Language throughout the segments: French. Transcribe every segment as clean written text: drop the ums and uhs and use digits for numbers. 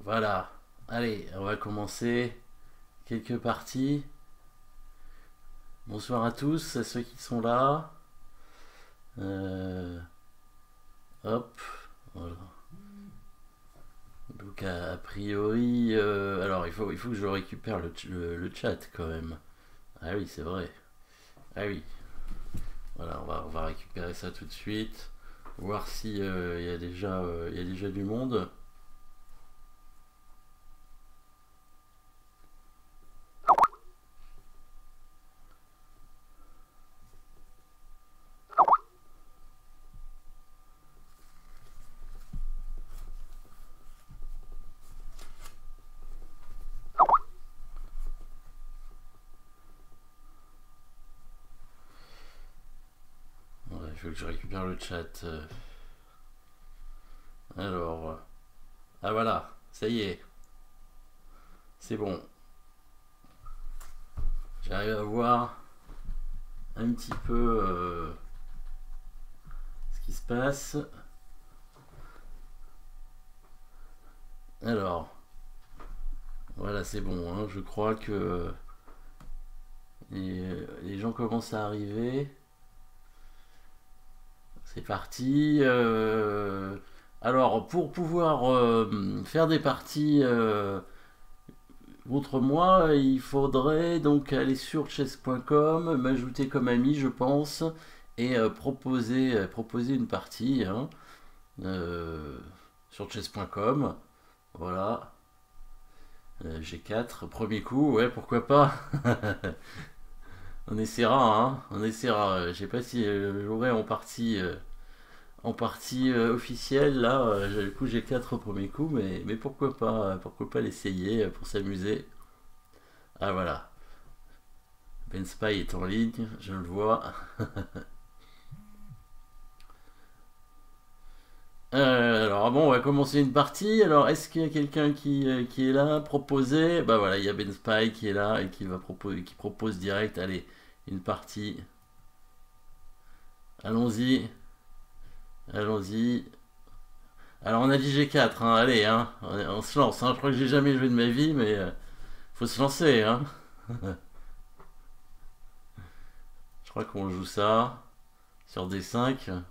Voilà. Allez, on va commencer. Quelques parties. Bonsoir à tous, à ceux qui sont là. Euh, hop. Voilà. Donc a priori, alors il faut que je récupère le chat quand même. Ah oui, c'est vrai. Ah oui. Voilà, on va récupérer ça tout de suite. Voir si il y a déjà du monde. Ouais, il faut que je récupère le chat. Alors, ah voilà, ça y est, c'est bon. J'arrive à voir un petit peu ce qui se passe. Alors, voilà, c'est bon, hein. Je crois que les gens commencent à arriver. C'est parti. Alors, pour pouvoir faire des parties contre moi, il faudrait donc aller sur chess.com, m'ajouter comme ami, je pense, et proposer une partie, hein, euh, sur chess.com. Voilà. G4, premier coup, ouais, pourquoi pas. On essaiera, hein, on essaiera. Je sais pas si j'aurai en partie officielle, là, le coup G4 au premier coup, mais pourquoi pas l'essayer pour s'amuser. Ah voilà, Ben Spy est en ligne, je le vois. Alors bon, on va commencer une partie. Alors, est-ce qu'il y a quelqu'un qui est là, proposé? Bah voilà, il y a Ben Spy qui est là et qui propose direct. Allez, une partie. Allons-y, allons-y. Alors on a dit G4, hein, allez, hein, on se lance. Hein. Je crois que j'ai jamais joué de ma vie, mais faut se lancer. Hein. Je crois qu'on joue ça sur D5.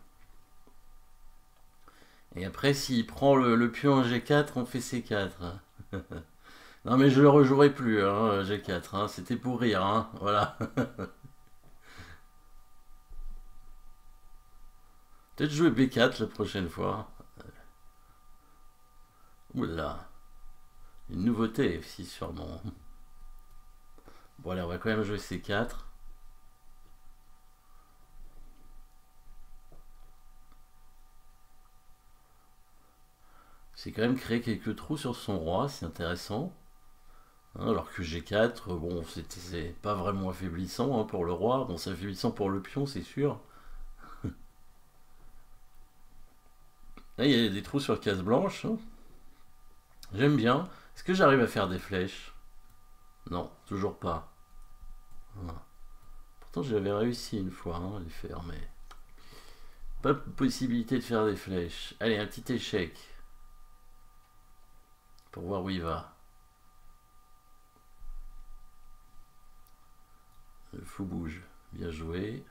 Et après, s'il prend le pion en G4, on fait C4. Non mais je le rejouerai plus, hein, G4. Hein. C'était pour rire, hein, voilà. Peut-être jouer B4 la prochaine fois. Oula, une nouveauté F6 sûrement. Bon allez, on va quand même jouer C4. C'est quand même créé quelques trous sur son roi, c'est intéressant. Hein, alors que G4, bon, c'est pas vraiment affaiblissant, hein, pour le roi. Bon, c'est affaiblissant pour le pion, c'est sûr. Là, il y a des trous sur case blanche. Hein. J'aime bien. Est-ce que j'arrive à faire des flèches? Non, toujours pas. Voilà. Pourtant, j'avais réussi une fois, hein, à les faire, mais pas de possibilité de faire des flèches. Allez, un petit échec pour voir où il va. Le fou bouge. Bien joué.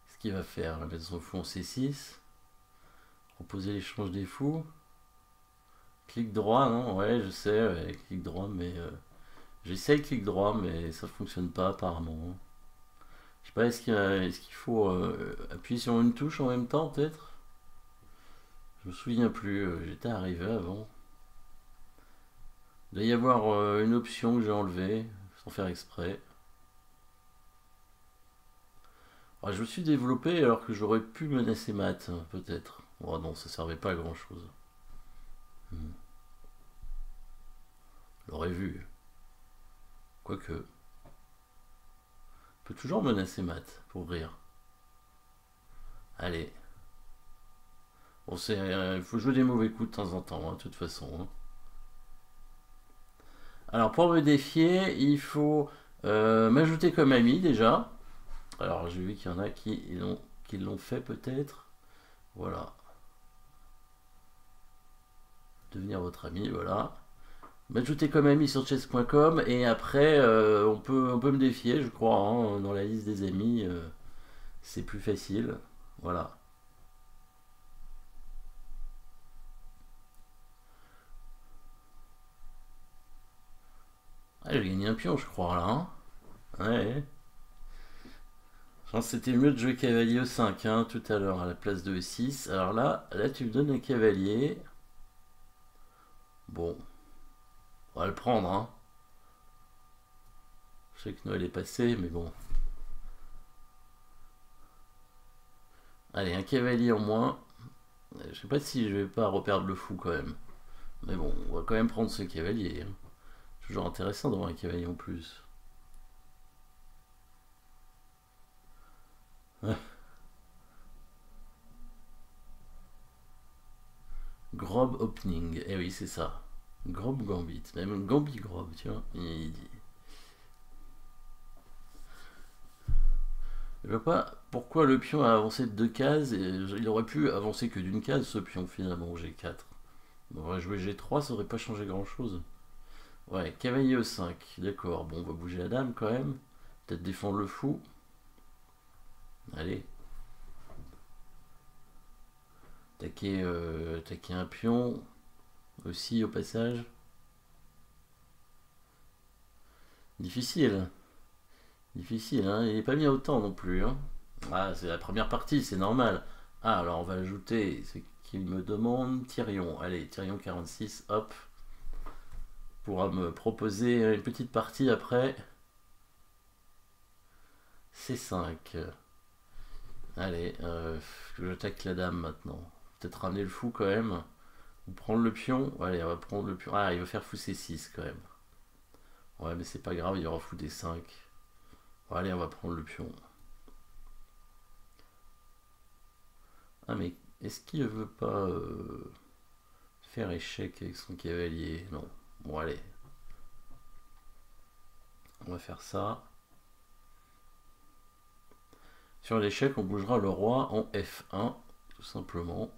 Qu'est-ce qu'il va faire? Il va mettre son fou en C6. Proposer l'échange des fous. Clic droit, non? Ouais, je sais, ouais, clic droit, mais j'essaye clic droit, mais ça fonctionne pas apparemment. Je sais pas, est-ce qu'il faut appuyer sur une touche en même temps, peut-être? Je me souviens plus, j'étais arrivé avant. Il doit y avoir une option que j'ai enlevée, sans faire exprès. Ah, je me suis développé alors que j'aurais pu menacer mat, peut-être. Oh non, ça servait pas à grand chose. L'aurait vu. Quoique. On peut toujours menacer mat, pour rire. Allez. Bon, il faut jouer des mauvais coups de temps en temps, hein, de toute façon. Hein. Alors, pour me défier, il faut m'ajouter comme ami déjà. Alors, j'ai vu qu'il y en a qui l'ont fait peut-être. Voilà. devenir votre ami, voilà. M'ajouter comme ami sur chess.com et après on peut me défier, je crois, hein, dans la liste des amis, c'est plus facile. Voilà. Ah, j'ai gagné un pion, je crois, là. Hein. Ouais. Je pense que c'était mieux de jouer cavalier E5 hein, tout à l'heure à la place de E6. Alors là tu me donnes un cavalier. Bon, on va le prendre. Hein. Je sais que Noël est passé, mais bon. Allez, un cavalier en moins. Je sais pas si je vais pas reperdre le fou quand même. Mais bon, on va quand même prendre ce cavalier. Hein. Toujours intéressant d'avoir un cavalier en plus. Grob opening. Eh oui, c'est ça. Grob gambit. Même Gambit grob, tu vois. Il dit. Je vois pas pourquoi le pion a avancé de 2 cases. Et il aurait pu avancer que d'une case ce pion finalement au G4. On aurait joué G3, ça aurait pas changé grand chose. Ouais, cavalier E5, d'accord. Bon, on va bouger la dame quand même. Peut-être défendre le fou. Allez. Taquer un pion aussi au passage. Difficile. Difficile, hein. Il n'est pas mis autant non plus. Hein. Ah, c'est la première partie, c'est normal. Ah, alors on va ajouter ce qu'il me demande. Tyrion. Allez, Tyrion 46, hop. Pourra me proposer une petite partie après. C5. Allez, je tacle la dame maintenant. Peut-être ramener le fou quand même. Ou prendre le pion. Allez, on va prendre le pion. Ah, il va faire fou C6 quand même. Ouais, mais c'est pas grave, il y aura fou D5. Bon, allez, on va prendre le pion. Ah, mais est-ce qu'il veut pas faire échec avec son cavalier? Non. Bon, allez. On va faire ça. Sur l'échec, on bougera le roi en F1, tout simplement.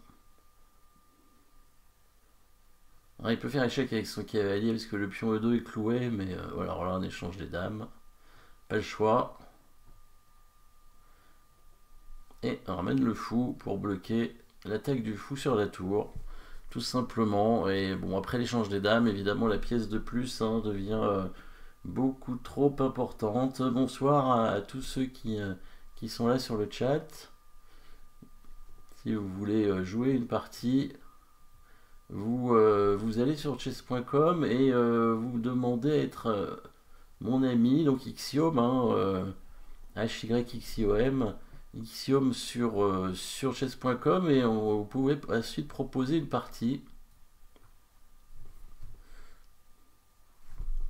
Alors, il peut faire échec avec son cavalier parce que le pion E2 est cloué, mais voilà, alors là on échange les dames. Pas le choix. Et on ramène le fou pour bloquer l'attaque du fou sur la tour. Tout simplement. Et bon, après l'échange des dames, évidemment, la pièce de plus hein, devient beaucoup trop importante. Bonsoir à tous ceux qui sont là sur le chat. Si vous voulez jouer une partie, vous allez sur chess.com et vous demandez à être mon ami, donc Ixiom, hein, HYXIOM, Ixiom sur chess.com et vous pouvez ensuite proposer une partie.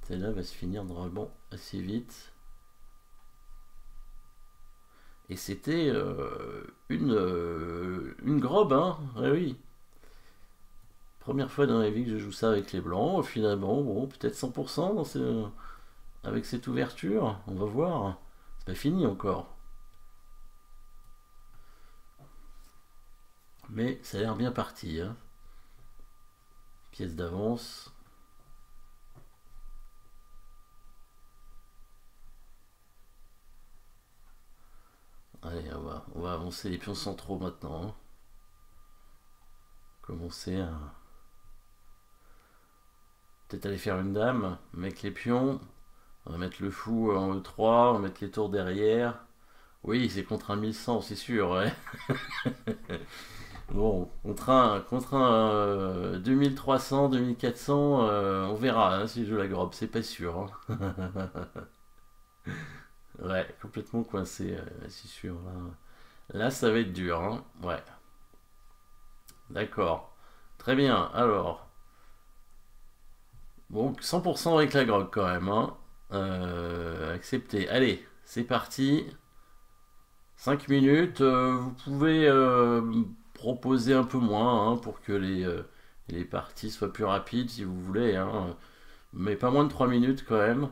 Celle-là va se finir normalement assez vite. Et c'était une grobe, hein, ah oui. Première fois dans la vie que je joue ça avec les blancs. Finalement, bon, peut-être 100% avec cette ouverture. On va voir. C'est pas fini encore. Mais ça a l'air bien parti. Hein. Pièce d'avance. Allez, on va avancer les pions centraux maintenant. Hein. Commencer à... Peut-être aller faire une dame, avec les pions. On va mettre le fou en E3, on va mettre les tours derrière. Oui, c'est contre un 1100, c'est sûr, ouais. Bon, contre un 2300, 2400, on verra hein, si je joue la grobe, c'est pas sûr. Hein. Ouais, complètement coincé, c'est sûr. Là, ça va être dur. Hein. Ouais, d'accord. Très bien, alors. Bon, 100% avec la grogue quand même. Hein. Accepté. Allez, c'est parti. 5 minutes. Vous pouvez proposer un peu moins hein, pour que les parties soient plus rapides si vous voulez. Hein. Mais pas moins de 3 minutes quand même.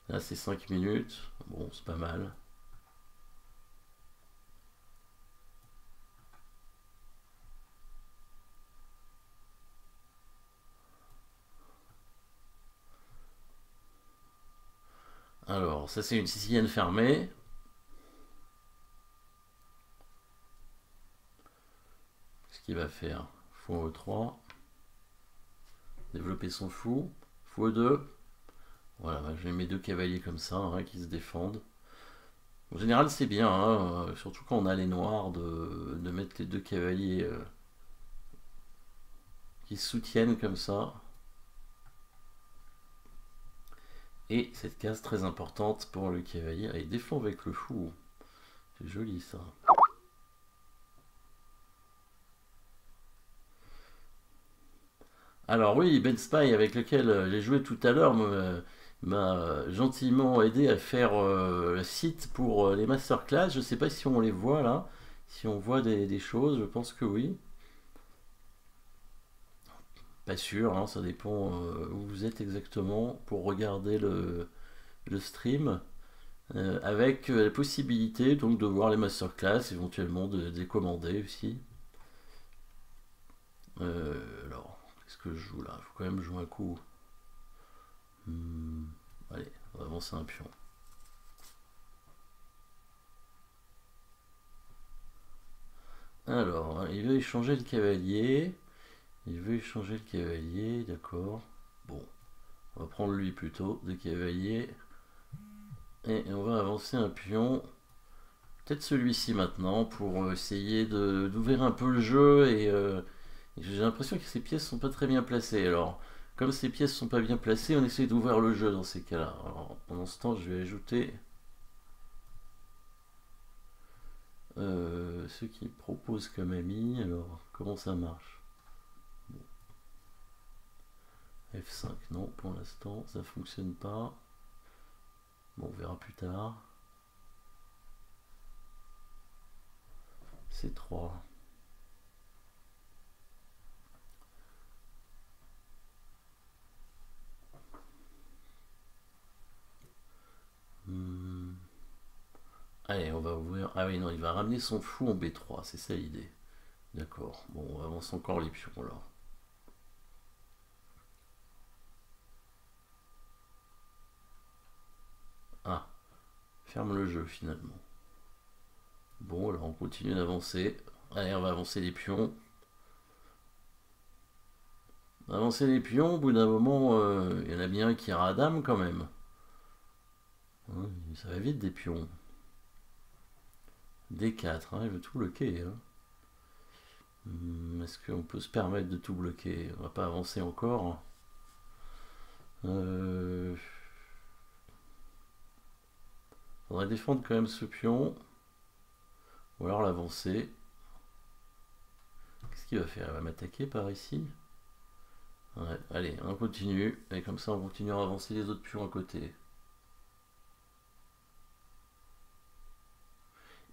Là, c'est 5 minutes. Bon, c'est pas mal. Alors ça c'est une sicilienne fermée. Ce qu'il va faire, fou E3. Développer son fou. Fou E2. Voilà, j'ai mes deux cavaliers comme ça, hein, qui se défendent. En général c'est bien, hein, surtout quand on a les noirs, de mettre les deux cavaliers qui se soutiennent comme ça. Et cette case très importante pour le cavalier. Allez, défend avec le fou. C'est joli ça. Alors oui, Ben Spy avec lequel j'ai joué tout à l'heure m'a gentiment aidé à faire le site pour les masterclass. Je sais pas si on les voit là, si on voit des choses, je pense que oui. Pas sûr, hein, ça dépend où vous êtes exactement pour regarder le stream. Avec la possibilité donc de voir les masterclass, éventuellement de les commander aussi. Alors, qu'est-ce que je joue là? Il faut quand même jouer un coup. Allez, on va avancer un pion. Alors, hein, il veut échanger le cavalier. Il veut échanger le cavalier, d'accord. Bon, on va prendre lui plutôt, de cavalier. Et on va avancer un pion. Peut-être celui-ci maintenant pour essayer d'ouvrir un peu le jeu. Et j'ai l'impression que ces pièces sont pas très bien placées. Alors, comme ces pièces sont pas bien placées, on essaie d'ouvrir le jeu dans ces cas-là. Alors, pendant ce temps, je vais ajouter ceux qui proposent comme ami. Alors, comment ça marche? F5, non, pour l'instant, ça fonctionne pas. Bon, on verra plus tard. C3. Allez, on va ouvrir. Ah oui, non, il va ramener son fou en B3, c'est ça l'idée. D'accord. Bon, on avance encore les pions là. Ah, ferme le jeu finalement. Bon, alors on continue d'avancer. Allez, on va avancer les pions. Avancer les pions, au bout d'un moment, il y en a bien qui radament quand même. Ça va vite des pions. D4, hein, il veut tout bloquer. Hein. Est-ce qu'on peut se permettre de tout bloquer? On va pas avancer encore. Faudrait défendre quand même ce pion. Ou alors l'avancer. Qu'est-ce qu'il va faire? Il va m'attaquer par ici. Ouais, allez, on continue. Et comme ça, on continue à avancer les autres pions à côté.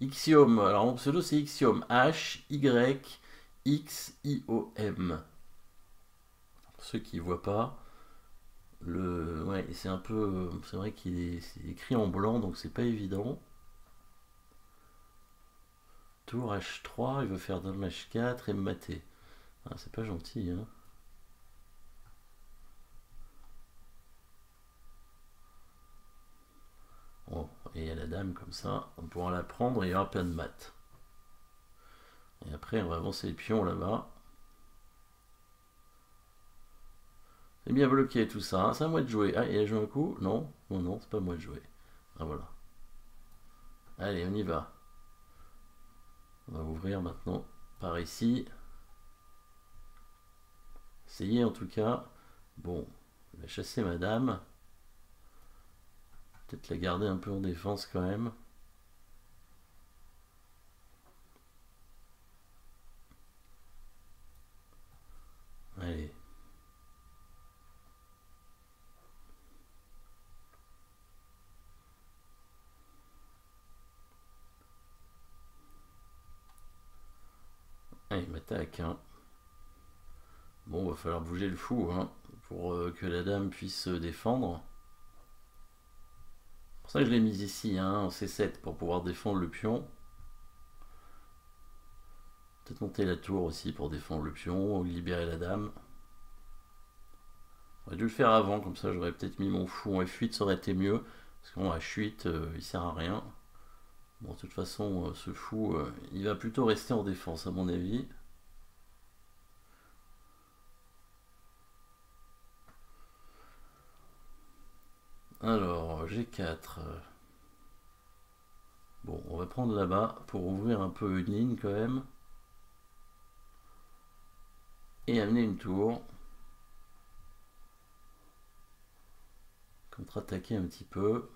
Ixiom. Alors, mon pseudo, c'est Ixiom. H-Y-X-I-O-M. Pour ceux qui ne voient pas, ouais, c'est un peu. C'est vrai qu'il est écrit en blanc, donc c'est pas évident. Tour H3, il veut faire dame H4 et me mater. Ah, c'est pas gentil, hein. Bon, et il y a la dame comme ça, on pourra la prendre et il y aura plein de maths. Et après, on va avancer les pions là-bas. C'est bien bloqué tout ça, hein. C'est à moi de jouer. Ah, il a joué un coup? Non, non, non, c'est pas à moi de jouer. Ah, voilà. Allez, on y va. On va ouvrir maintenant par ici. Essayez en tout cas. Bon, je vais chasser ma dame. Peut-être la garder un peu en défense quand même. Allez. Allez, il m'attaque. Hein. Bon, va falloir bouger le fou hein, pour que la dame puisse se défendre. C'est pour ça que je l'ai mise ici, hein, en C7 pour pouvoir défendre le pion. Peut-être monter la tour aussi pour défendre le pion ou libérer la dame. J'aurais dû le faire avant, comme ça j'aurais peut-être mis mon fou en F8, ça aurait été mieux. Parce qu'en H8, il sert à rien. Bon, de toute façon, ce fou, il va plutôt rester en défense, à mon avis. Alors, G4. Bon, on va prendre là-bas pour ouvrir un peu une ligne quand même. Et amener une tour. Contre-attaquer un petit peu.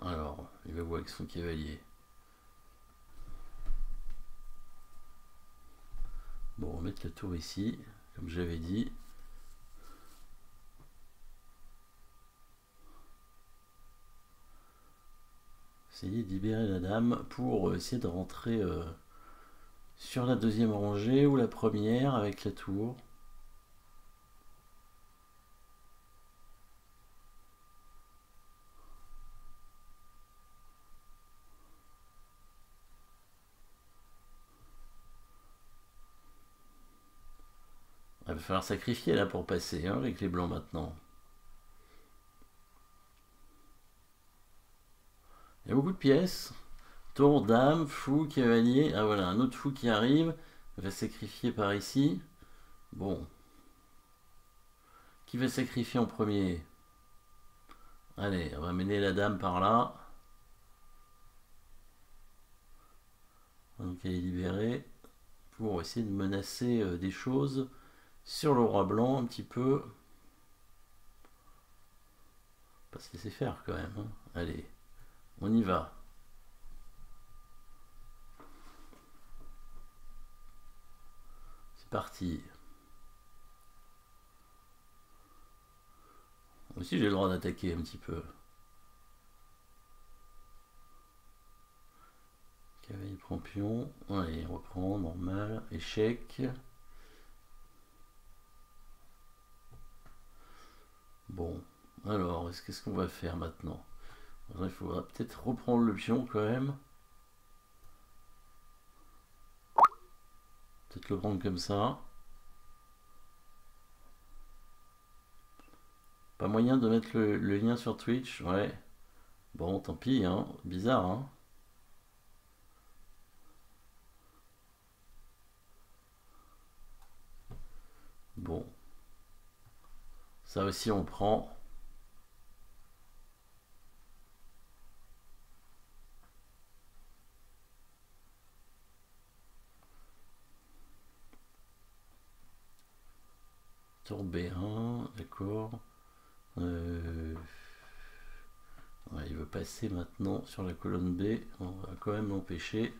Alors, il va voir avec son cavalier. Bon, on va mettre la tour ici, comme j'avais dit. Essayer de libérer la dame pour essayer de rentrer sur la deuxième rangée ou la première avec la tour. Il va falloir sacrifier là pour passer hein, avec les blancs maintenant. Il y a beaucoup de pièces. Tour, dame, fou, cavalier. Ah voilà, un autre fou qui arrive. Il va sacrifier par ici. Bon. Qui va sacrifier en premier? Allez, on va mener la dame par là. Donc elle est libérée. Pour essayer de menacer des choses sur le roi blanc un petit peu. Pas se laisser faire quand même. Hein. Allez, on y va. C'est parti. Moi aussi j'ai le droit d'attaquer un petit peu. Cavalier prend pion. Allez, on reprend, normal. Échec. Bon, alors, qu'est-ce qu'on va faire maintenant? Il faudra peut-être reprendre le pion quand même. Peut-être le prendre comme ça. Pas moyen de mettre le lien sur Twitch, ouais. Bon, tant pis, hein. Bizarre, hein. Bon. Ça aussi, on prend. Tour B1, d'accord. Ouais, il veut passer maintenant sur la colonne B. On va quand même l'empêcher.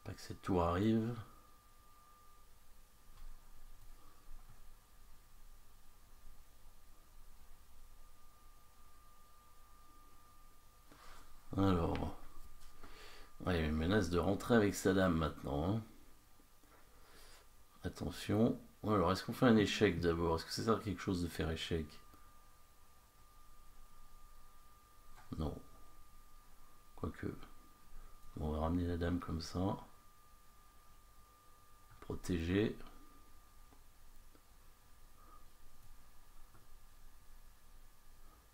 Pas que cette tour arrive. Alors, ouais, il y a une menace de rentrer avec sa dame maintenant. Hein. Attention. Alors, est-ce qu'on fait un échec d'abord? Est-ce que ça sert à quelque chose de faire échec? Non. Quoique. Bon, on va ramener la dame comme ça. Protéger.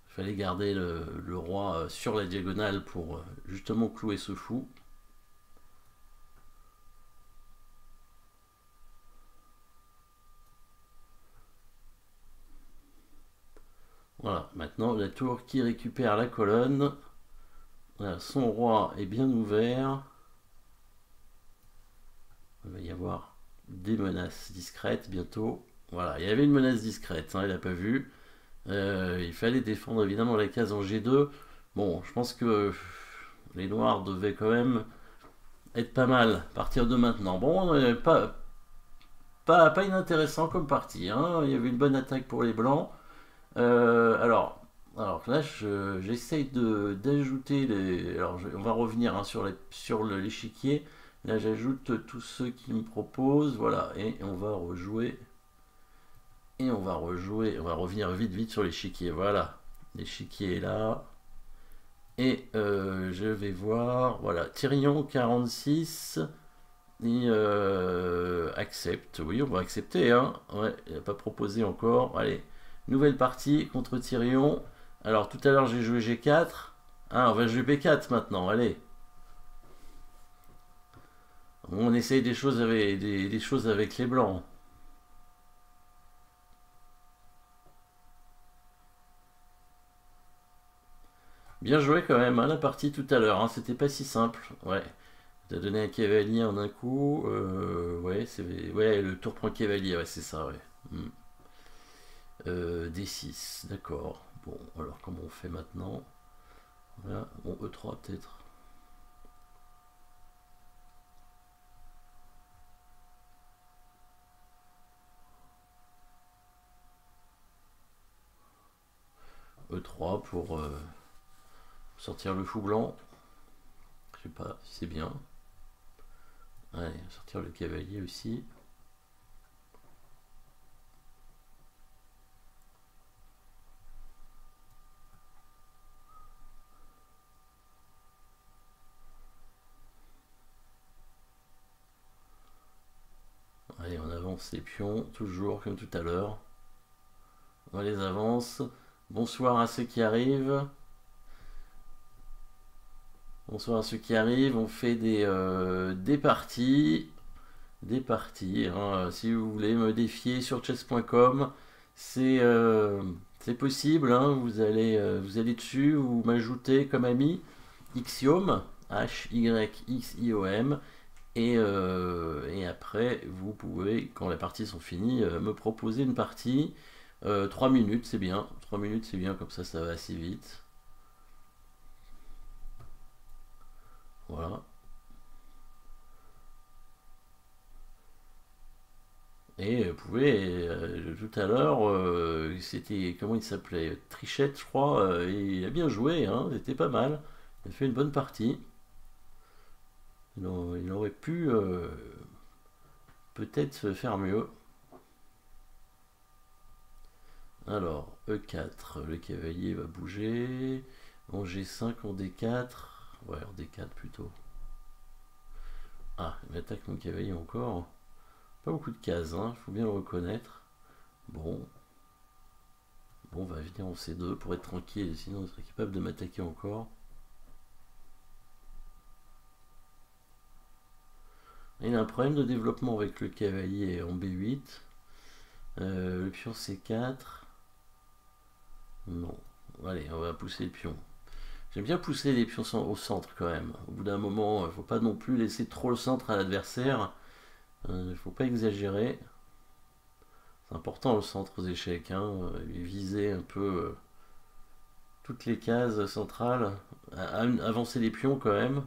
Il fallait garder le roi sur la diagonale pour justement clouer ce fou. Voilà, maintenant la tour qui récupère la colonne. Voilà, son roi est bien ouvert. Il va y avoir des menaces discrètes bientôt. Voilà, il y avait une menace discrète, hein, il n'a pas vu. Il fallait défendre évidemment la case en G2. Bon, je pense que les noirs devaient quand même être pas mal à partir de maintenant. Bon, pas inintéressant comme partie. Hein. Il y avait une bonne attaque pour les blancs. Alors là, j'essaye d'ajouter les. Alors, on va revenir hein, sur l'échiquier. Là, j'ajoute tous ceux qui me proposent. Voilà, et on va rejouer. Et on va revenir vite sur l'échiquier. Voilà, l'échiquier est là. Et je vais voir. Voilà, Tyrion 46. Et accepte. Oui, on va accepter. Hein. Ouais, il n'a pas proposé encore. Allez, nouvelle partie contre Tyrion. Alors, tout à l'heure, j'ai joué G4. Ah, on va jouer B4 maintenant. Allez. On essaye des choses avec, des choses avec les blancs. Bien joué quand même, hein, la partie tout à l'heure. Hein. C'était pas si simple. Ouais. T'as donné un cavalier en un coup. Ouais, ouais, le tour prend cavalier. Ouais, c'est ça, ouais. Hmm. D6, d'accord. Bon, alors comment on fait maintenant? Voilà. Bon, E3 peut-être. E3 pour sortir le fou blanc. Je sais pas si c'est bien. Allez, sortir le cavalier aussi. Allez, on avance les pions, toujours comme tout à l'heure. On les avance. Bonsoir à ceux qui arrivent. Bonsoir à ceux qui arrivent. On fait des parties. Des parties. Hein. Si vous voulez me défier sur chess.com, c'est possible. Hein. Vous allez dessus, vous m'ajoutez comme ami Xiom, Hyxiom. Et après, vous pouvez, quand les parties sont finies, me proposer une partie. 3 minutes, c'est bien. 3 minutes, c'est bien, comme ça va assez vite. Voilà. Et vous pouvez, tout à l'heure, c'était, comment il s'appelait? Trichette, je crois, et il a bien joué, hein, c'était pas mal. Il a fait une bonne partie. Il aurait pu peut-être faire mieux. Alors, E4, le cavalier va bouger. En G5, en D4. Ouais, en D4 plutôt. Ah, il m'attaque mon cavalier encore. Pas beaucoup de cases, hein, faut bien le reconnaître. Bon. Bon, on va venir en C2 pour être tranquille, sinon il serait capable de m'attaquer encore. Il a un problème de développement avec le cavalier en B8. Le pion C4. Non. Allez, on va pousser le pion. J'aime bien pousser les pions au centre quand même. Au bout d'un moment, il ne faut pas non plus laisser trop le centre à l'adversaire. Il ne faut pas exagérer. C'est important le centre aux échecs. Hein. Viser un peu toutes les cases centrales. Avancer les pions quand même.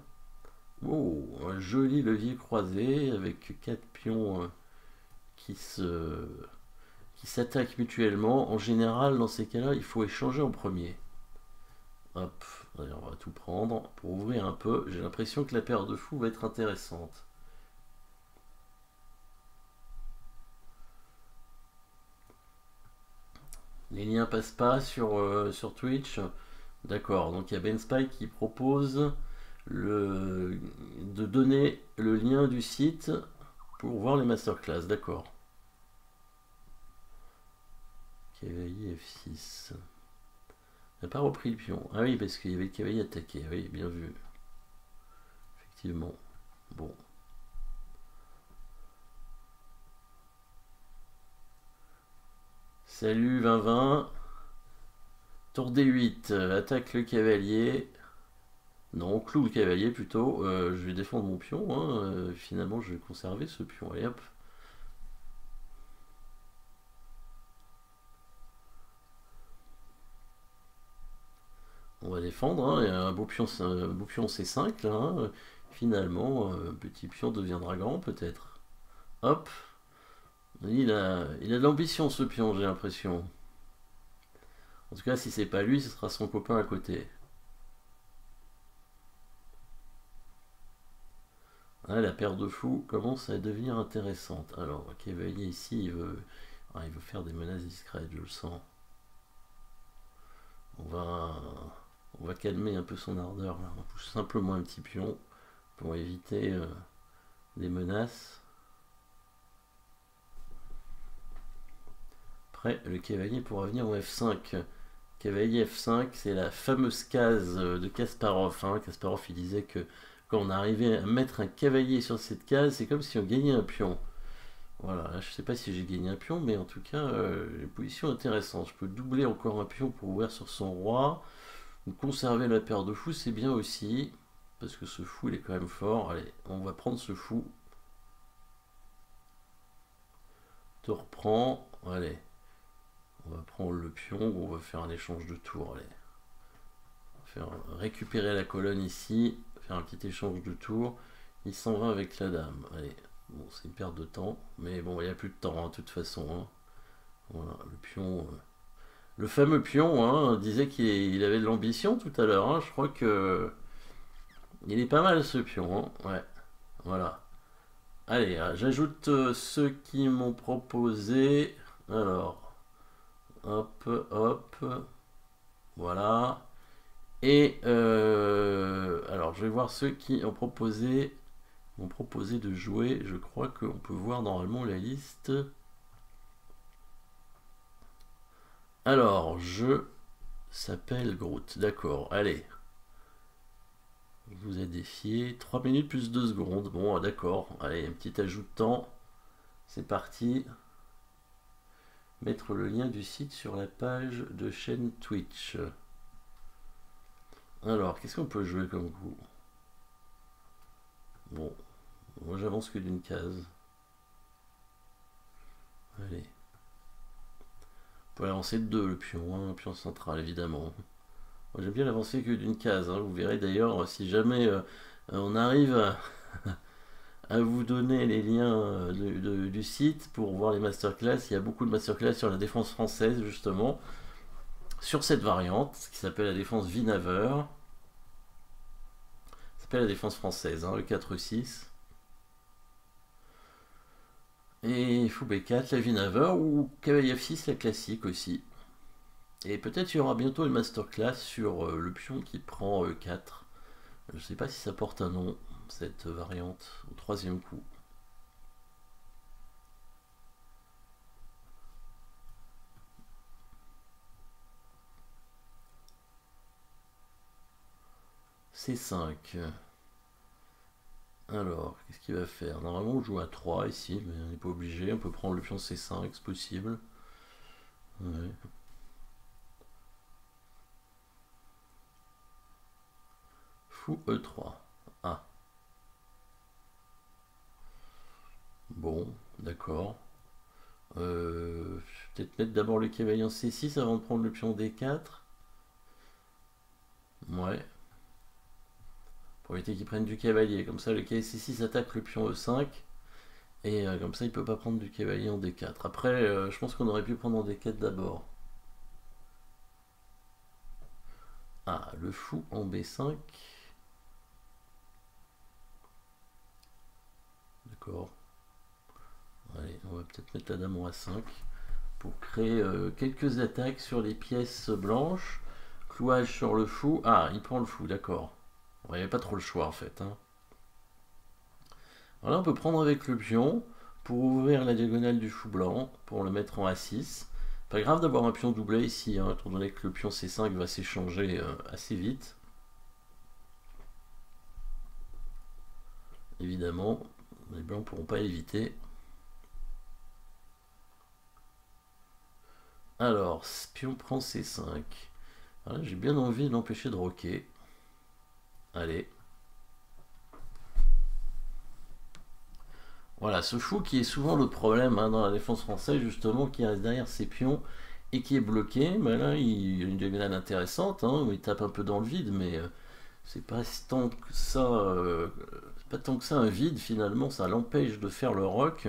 Oh, un joli levier croisé avec 4 pions qui se qui s'attaquent mutuellement. En général, dans ces cas-là, il faut échanger en premier. Hop, allez, on va tout prendre pour ouvrir un peu. J'ai l'impression que la paire de fous va être intéressante. Les liens passent pas sur Twitch. D'accord, donc il y a Ben Spike qui propose de donner le lien du site pour voir les masterclass. D'accord. Cavalier F6. Il n'a pas repris le pion. Ah oui, parce qu'il y avait le cavalier attaqué. Oui, bien vu. Effectivement. Bon. Salut 20-20. Tour D8. Attaque le cavalier. Non, cloue le cavalier plutôt. Je vais défendre mon pion. Hein. Finalement, je vais conserver ce pion. Allez hop. On va défendre. Hein. Il y a un beau pion C5 là. Hein. Finalement, petit pion deviendra grand peut-être. Hop. Il a de l'ambition ce pion, j'ai l'impression. En tout cas, si c'est pas lui, ce sera son copain à côté. Ah, la paire de fous commence à devenir intéressante. Alors, cavalier ici, il veut faire des menaces discrètes, je le sens. On va calmer un peu son ardeur. Là. On pousse simplement un petit pion pour éviter des menaces. Après, le cavalier pourra venir au F5. Cavalier F5, c'est la fameuse case de Kasparov. Hein. Kasparov, il disait que quand on arrivait à mettre un cavalier sur cette case, c'est comme si on gagnait un pion. Voilà, là, je sais pas si j'ai gagné un pion, mais en tout cas, les positions intéressantes. Je peux doubler encore un pion pour ouvrir sur son roi. Conserver la paire de fous, c'est bien aussi. Parce que ce fou, il est quand même fort. Allez, on va prendre ce fou. Te reprends. Allez. On va prendre le pion, on va faire un échange de tours. Allez. On va faire récupérer la colonne ici. Faire un petit échange de tours. Il s'en va avec la dame. Allez. Bon, c'est une perte de temps. Mais bon, il n'y a plus de temps, hein, de toute façon. Hein. Voilà, le pion. Le fameux pion, hein, disait qu'il avait de l'ambition tout à l'heure. Hein. Je crois que. Il est pas mal ce pion. Hein. Ouais. Voilà. Allez, j'ajoute ceux qui m'ont proposé. Alors, hop, hop, voilà. Et alors, je vais voir ceux qui m'ont proposé de jouer. Je crois qu'on peut voir normalement la liste. Alors, je s'appelle Groot. D'accord, allez. Il vous a défié. 3 minutes plus 2 secondes. Bon, d'accord. Allez, un petit ajout de temps. C'est parti. Mettre le lien du site sur la page de chaîne Twitch. Alors, qu'est-ce qu'on peut jouer comme coup? Bon, moi j'avance que d'une case. Allez. On peut avancer de 2 le pion, hein, le pion central évidemment. Moi j'aime bien l'avancer que d'une case. Hein. Vous verrez d'ailleurs si jamais on arrive à vous donner les liens du site pour voir les masterclass. Il y a beaucoup de masterclass sur la défense française justement. Sur cette variante qui s'appelle la défense Vinaver. Ça s'appelle la défense française, hein, le 4-6. Et fou B4, la Vinaver ou cavalier F6, la classique aussi. Et peut-être il y aura bientôt une masterclass sur le pion qui prend 4. Je ne sais pas si ça porte un nom, cette variante, au 3e coup. C5. Alors, qu'est-ce qu'il va faire? Normalement, on joue à 3 ici, mais on n'est pas obligé. On peut prendre le pion C5, c'est possible. Ouais. Fou E3. Ah. Bon, d'accord. Peut-être mettre d'abord le cavalier en C6 avant de prendre le pion D4. Ouais. Pour éviter qu'il prenne du cavalier. Comme ça, le cavalier C6 attaque le pion E5. Et comme ça, il peut pas prendre du cavalier en D4. Après, je pense qu'on aurait pu prendre en D4 d'abord. Ah, le fou en B5. D'accord. Allez, on va peut-être mettre la dame en A5 pour créer quelques attaques sur les pièces blanches. Clouage sur le fou. Ah, il prend le fou, d'accord. Il n'y avait pas trop le choix en fait. Hein. Voilà, on peut prendre avec le pion pour ouvrir la diagonale du fou blanc, pour le mettre en A6. Pas grave d'avoir un pion doublé ici, hein, étant donné que le pion C5 va s'échanger assez vite. Évidemment, les blancs ne pourront pas éviter. Alors, pion prend C5. Voilà, j'ai bien envie de l'empêcher de roquer. Allez. Voilà, ce fou qui est souvent le problème hein, dans la défense française, justement, qui reste derrière ses pions et qui est bloqué. Mais là, il a une diagonale intéressante, hein, où il tape un peu dans le vide, mais c'est pas tant que ça. Pas tant que ça un vide finalement, ça l'empêche de faire le roc.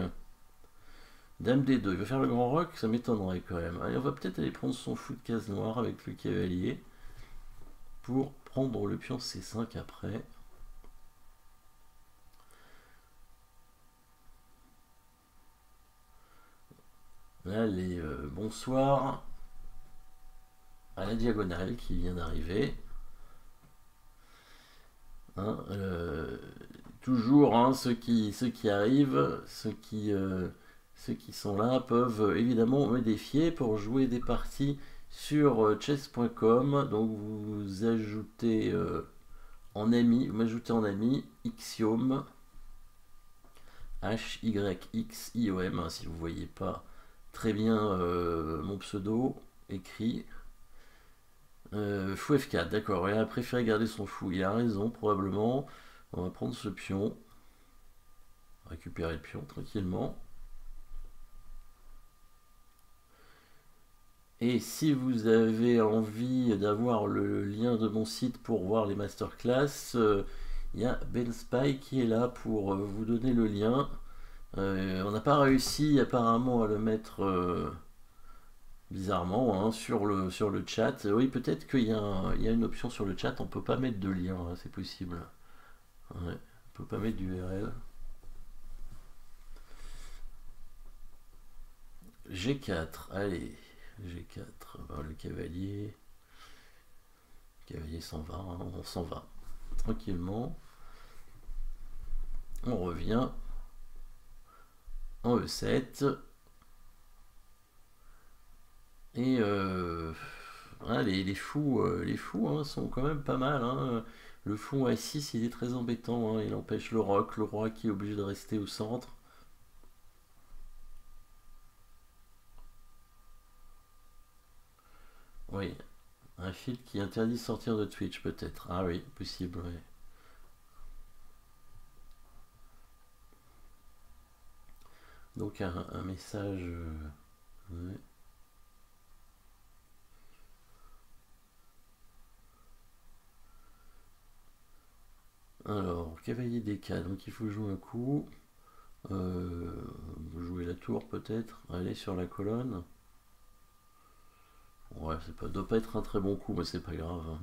Dame D2, il va faire le grand roc, ça m'étonnerait quand même. Allez, on va peut-être aller prendre son fou de case noire avec le cavalier pour prendre le pion C5 après. Allez, bonsoir à la diagonale qui vient d'arriver. Hein, toujours, hein, ceux qui arrivent, ceux qui sont là peuvent évidemment me défier pour jouer des parties sur chess.com. Donc vous ajoutez en ami, vous m'ajoutez en ami Hyxiom, Hyxiom, hein, si vous voyez pas très bien mon pseudo écrit. Fou F4, d'accord, il a préféré garder son fou, il a raison probablement. On va prendre ce pion, récupérer le pion tranquillement. Et si vous avez envie d'avoir le lien de mon site pour voir les masterclass, il y a Ben Spy qui est là pour vous donner le lien. On n'a pas réussi apparemment à le mettre bizarrement, hein, sur le chat. Oui, peut-être qu'il y a une option sur le chat, on peut pas mettre de lien, hein, c'est possible. Ouais, on peut pas mettre d'URL. G4, allez, G4, le cavalier. Le cavalier s'en va, hein, on s'en va tranquillement. On revient en E7. Et hein, les fous, hein, sont quand même pas mal, hein. Le fou A6, il est très embêtant, hein. Il empêche le roi qui est obligé de rester au centre. Oui, un fil qui interdit de sortir de Twitch peut-être. Ah oui, possible, oui. Donc un message... ouais. Alors, cavalier D4, donc il faut jouer un coup. Jouer la tour peut-être. Aller sur la colonne. Ouais, doit pas être un très bon coup, mais c'est pas grave, hein.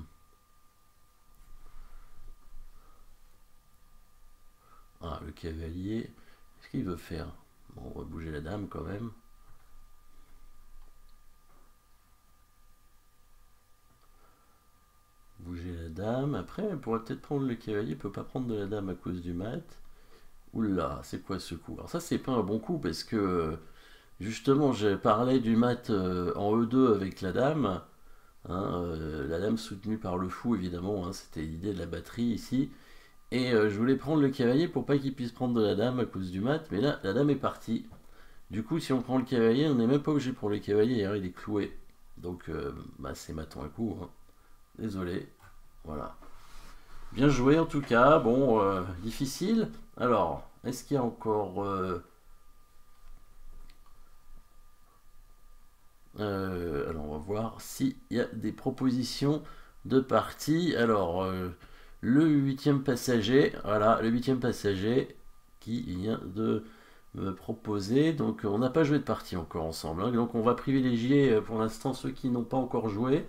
Ah, le cavalier. Qu'est-ce qu'il veut faire? Bon, on va bouger la dame quand même. Bouger la dame. Après, elle pourrait peut-être prendre le cavalier. Il peut pas prendre de la dame à cause du mat. Oula, c'est quoi ce coup? Alors ça, c'est pas un bon coup parce que justement, j'ai parlé du mat en E2 avec la dame. Hein, la dame soutenue par le fou, évidemment, hein, c'était l'idée de la batterie ici. Et je voulais prendre le cavalier pour pas qu'il puisse prendre de la dame à cause du mat. Mais là, la dame est partie. Du coup, si on prend le cavalier, on n'est même pas obligé pour le cavalier. Hein, il est cloué. Donc, bah, c'est matant un coup, hein. Désolé. Voilà. Bien joué en tout cas. Bon, difficile. Alors, est-ce qu'il y a encore... alors, on va voir s'il y a des propositions de partie. Alors, le huitième passager. Voilà, le huitième passager qui vient de me proposer. Donc, on n'a pas joué de partie encore ensemble, hein. Donc, on va privilégier pour l'instant ceux qui n'ont pas encore joué.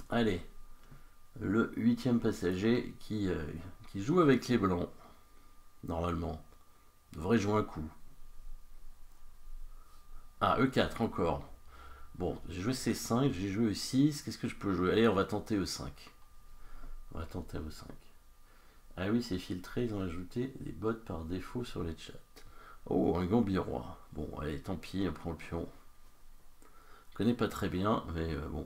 Allez, le huitième passager qui joue avec les blancs. Normalement. Devrait jouer un coup. Ah, E4 encore. Bon, j'ai joué C5, j'ai joué E6. Qu'est-ce que je peux jouer? Allez, on va tenter E5. On va tenter E5. Ah oui, c'est filtré, ils ont ajouté des bots par défaut sur les chats. Oh, un gambit-roi. Bon, allez, tant pis, on prend le pion. Je connais pas très bien, mais bon.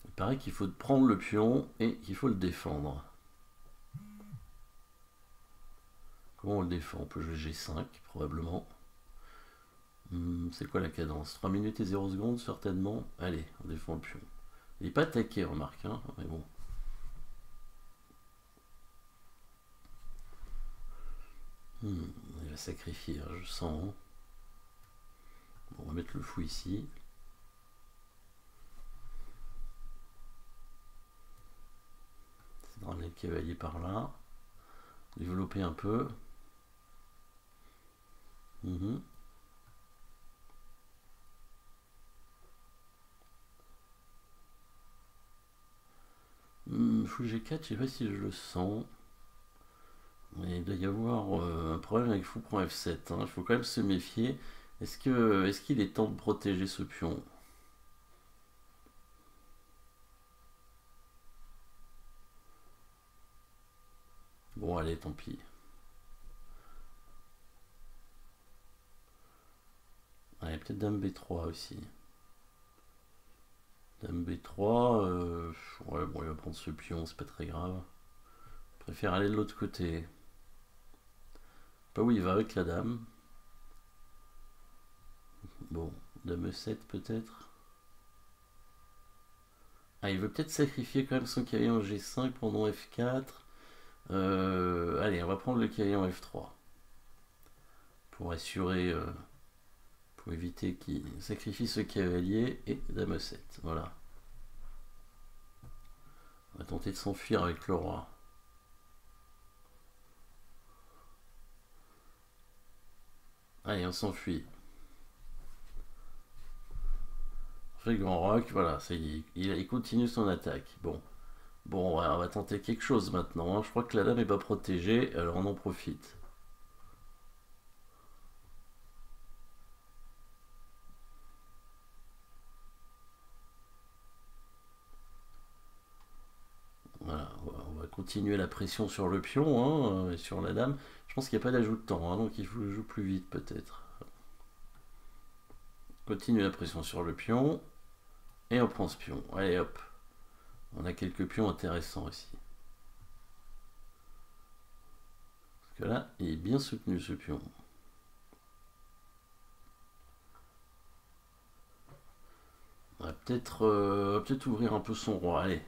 Il paraît qu'il faut prendre le pion et qu'il faut le défendre. Comment on le défend? On peut jouer G5, probablement. C'est quoi la cadence? 3 minutes et 0 secondes, certainement. Allez, on défend le pion. Il n'est pas attaqué, remarque, hein, mais bon. Il va sacrifier, hein, je sens. Bon, on va mettre le fou ici. C'est de ramener le cavalier par là. Développer un peu. Fou G4, je sais pas si je le sens. Mais il doit y avoir un problème avec fou prend F7, hein. Il faut quand même se méfier. Est-ce qu'il est temps de protéger ce pion? Bon, allez, tant pis. Allez, peut-être dame B3 aussi. Dame B3, ouais, bon, il va prendre ce pion, c'est pas très grave. Je préfère aller de l'autre côté. Pas où il va avec la dame. Bon, dame E7 peut-être. Ah, il veut peut-être sacrifier quand même son cavalier en G5 pendant F4. Allez, on va prendre le cavalier en F3. Pour assurer... pour éviter qu'il sacrifie ce cavalier et dame E7. Voilà. On va tenter de s'enfuir avec le roi. Allez, on s'enfuit. Fait grand roc, voilà, il continue son attaque. Bon, bon, ouais, on va tenter quelque chose maintenant. Hein. Je crois que la dame n'est pas protégée, alors on en profite. Voilà, on va continuer la pression sur le pion, hein, et sur la dame. Je pense qu'il n'y a pas d'ajout de temps, hein, donc il faut jouer plus vite peut-être. Continue la pression sur le pion. Et on prend ce pion. Allez hop. On a quelques pions intéressants ici. Parce que là, il est bien soutenu ce pion. On va peut-être ouvrir un peu son roi. Allez,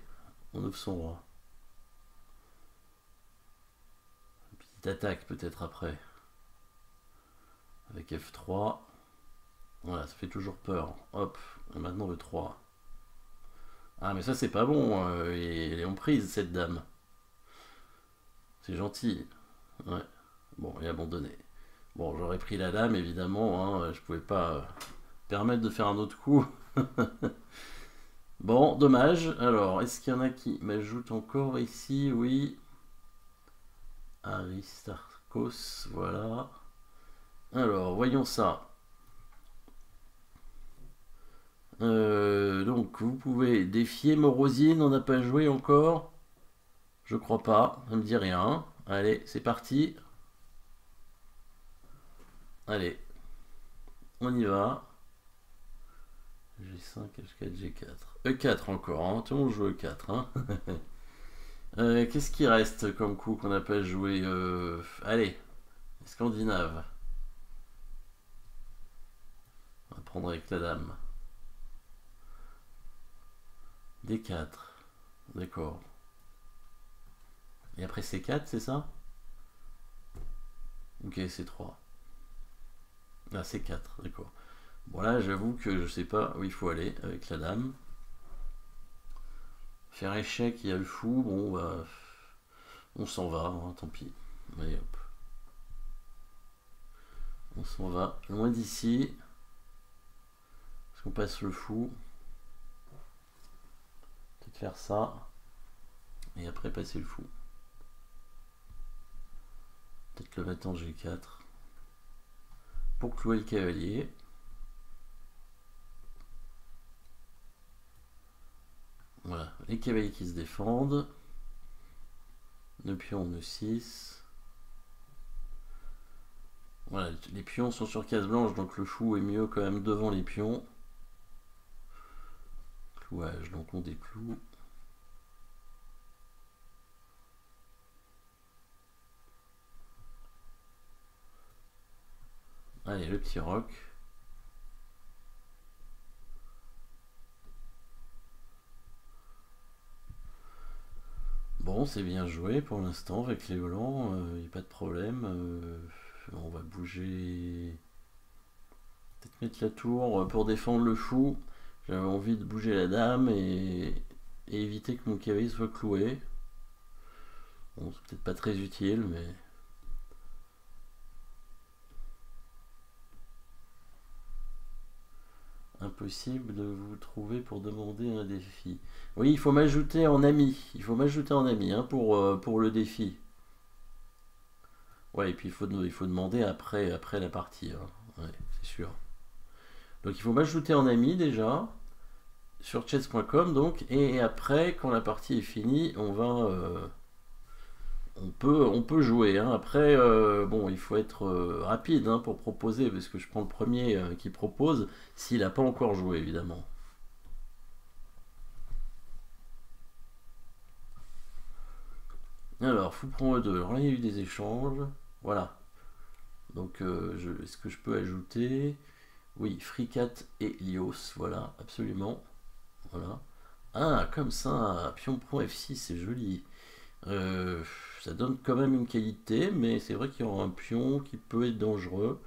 on ouvre son roi. Une petite attaque peut-être après. Avec F3. Voilà, ça fait toujours peur. Hop, et maintenant le 3. Ah mais ça c'est pas bon, elle est en prise cette dame. C'est gentil. Ouais. Bon, et abandonné. Bon, j'aurais pris la dame évidemment, hein, je pouvais pas permettre de faire un autre coup. Bon, dommage. Alors, est-ce qu'il y en a qui m'ajoutent encore ici? Oui. Aristarchos, voilà. Alors, voyons ça. Donc, vous pouvez défier Morosine, on n'a pas joué encore. Je crois pas, ça me dit rien. Allez, c'est parti. Allez, on y va. G5, H4, G4. E4 encore, hein. Tout le monde joue E4. Hein. Qu'est-ce qui reste comme coup qu'on n'a pas joué? Allez, Scandinave. On va prendre avec la dame. D4. D'accord. Et après C4, c'est ça? Ok, C3. Ah, C4, d'accord. Bon là, j'avoue que je sais pas où il faut aller avec la dame. Faire échec, il y a le fou. Bon, bah, on s'en va, hein, tant pis. Allez, hop. On s'en va loin d'ici. Parce qu'on passe le fou. Peut-être faire ça. Et après passer le fou. Peut-être le mettre en G4. Pour clouer le cavalier. Voilà, les cavaliers qui se défendent. Le pion en E6. Voilà, les pions sont sur case blanche, donc le fou est mieux quand même devant les pions. Clouage, donc on décloue. Allez, le petit roc. Bon, c'est bien joué pour l'instant avec les blancs, il n'y a pas de problème. On va bouger. Peut-être mettre la tour pour défendre le fou. J'avais envie de bouger la dame et éviter que mon cavalier soit cloué. Bon, c'est peut-être pas très utile, mais. Impossible de vous trouver pour demander un défi. Oui, il faut m'ajouter en ami. Il faut m'ajouter en ami hein, pour le défi. Ouais, et puis il faut demander après la partie. Hein. Ouais, c'est sûr. Donc il faut m'ajouter en ami déjà sur chess.com donc et après quand la partie est finie on on peut jouer, hein. Après, bon, il faut être rapide, hein, pour proposer, parce que je prends le premier qui propose, s'il n'a pas encore joué, évidemment. Alors, fou prend E2. Alors là, il y a eu des échanges. Voilà. Donc, est-ce que je peux ajouter? Oui, Fricat et Lios. Voilà, absolument. Voilà. Ah, comme ça, pion prend F6, c'est joli. Ça donne quand même une qualité, mais c'est vrai qu'il y aura un pion qui peut être dangereux.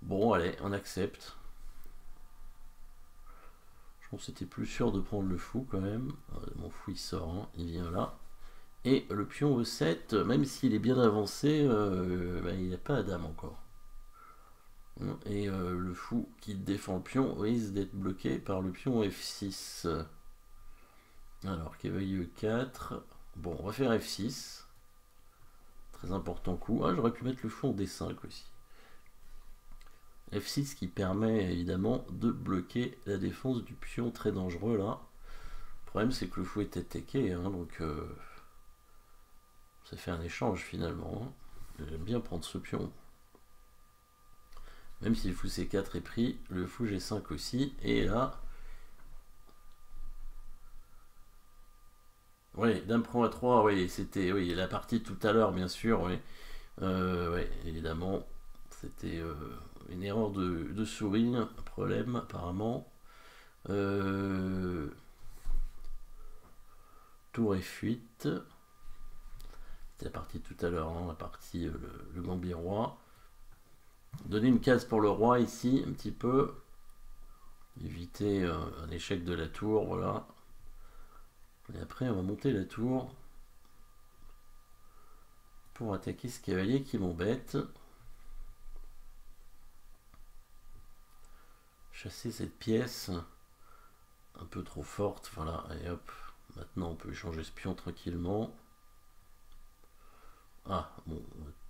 Bon, allez, on accepte. Je pense que c'était plus sûr de prendre le fou quand même. Mon fou il sort, hein, il vient là. Et le pion E7, même s'il est bien avancé, bah, il n'a pas la dame encore. Et le fou qui défend le pion risque d'être bloqué par le pion F6. Alors, cavalier E4. Bon, on va faire F6. Très important coup. Ah, j'aurais pu mettre le fou en D5 aussi. F6 qui permet évidemment de bloquer la défense du pion très dangereux là. Le problème c'est que le fou est attaqué, hein, donc ça fait un échange finalement, hein. J'aime bien prendre ce pion. Même si le fou C4 est pris, le fou G5 aussi, et là... Oui, dame prend A3, oui, c'était oui, la partie tout à l'heure bien sûr, oui. Oui, évidemment, c'était une erreur de souris, un problème apparemment. Tour F8. C'était la partie tout à l'heure, hein, la partie le gambit roi. Donner une case pour le roi ici, un petit peu. Éviter un échec de la tour, voilà. Et après, on va monter la tour pour attaquer ce cavalier qui m'embête. Chasser cette pièce un peu trop forte, voilà, et hop. Maintenant, on peut échanger ce pion tranquillement. Ah, bon,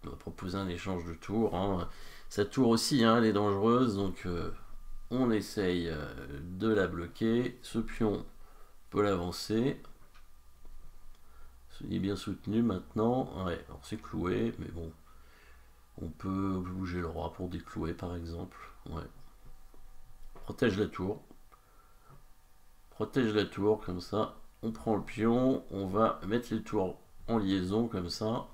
on va proposer un échange de tour, hein. Sa tour aussi, hein, elle est dangereuse, donc on essaye de la bloquer. Ce pion peut l'avancer. Il est bien soutenu maintenant. Ouais, alors c'est cloué, mais bon. On peut bouger le roi pour déclouer par exemple. Ouais. Protège la tour. Protège la tour, comme ça. On prend le pion. On va mettre les tours en liaison, comme ça.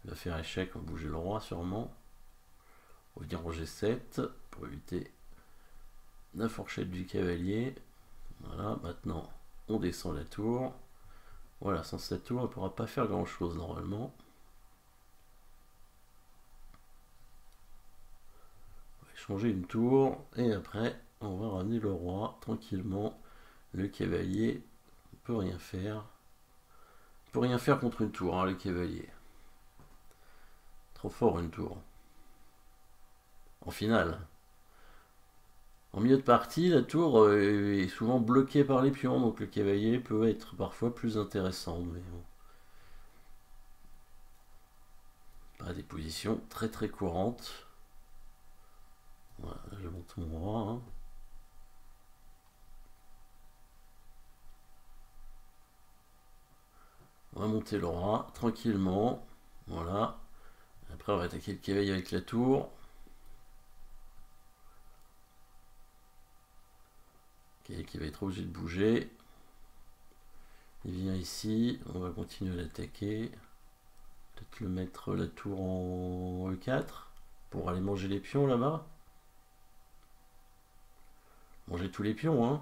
Il va faire échec, on va bouger le roi sûrement. On va venir en G7 pour éviter la fourchette du cavalier. Voilà, maintenant on descend la tour. Voilà, sans cette tour, on ne pourra pas faire grand chose normalement. On va échanger une tour et après on va ramener le roi tranquillement. Le cavalier ne peut rien faire. Il ne peut rien faire contre une tour, hein, le cavalier. Trop fort une tour. En finale. En milieu de partie, la tour est souvent bloquée par les pions, donc le cavalier peut être parfois plus intéressant. Mais bon. Pas des positions très très courantes. Voilà, je monte mon roi. Hein. On va monter le roi tranquillement. Voilà. Après, on va attaquer le cavalier avec la tour. Qui va être obligé de bouger. Il vient ici, on va continuer à l'attaquer. Peut-être le mettre la tour en E4 pour aller manger les pions là-bas. Manger tous les pions, hein.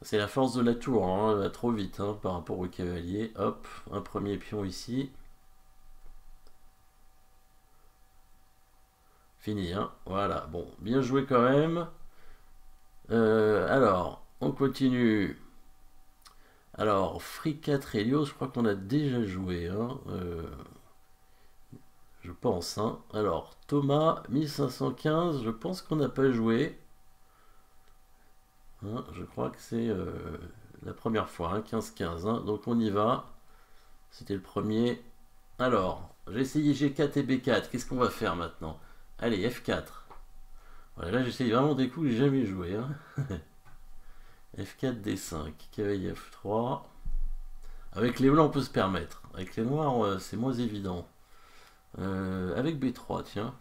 C'est la force de la tour, hein. Elle va trop vite, hein, par rapport au cavalier. Hop, un premier pion ici. Fini, hein. Voilà, bon, bien joué quand même. Alors, on continue. Alors, Free 4 Helios, je crois qu'on a déjà joué, hein. Je pense, hein. Alors, Thomas, 1515, je pense qu'on n'a pas joué. Hein, je crois que c'est la première fois, hein, 15-15, hein. Donc on y va. C'était le premier. Alors, j'ai essayé G4 et B4. Qu'est-ce qu'on va faire maintenant? Allez, F4. Voilà, là j'essaye vraiment des coups que j'ai jamais joué, hein. F4, D5, cavalier F3. Avec les blancs, on peut se permettre. Avec les noirs, c'est moins évident. Avec B3, tiens.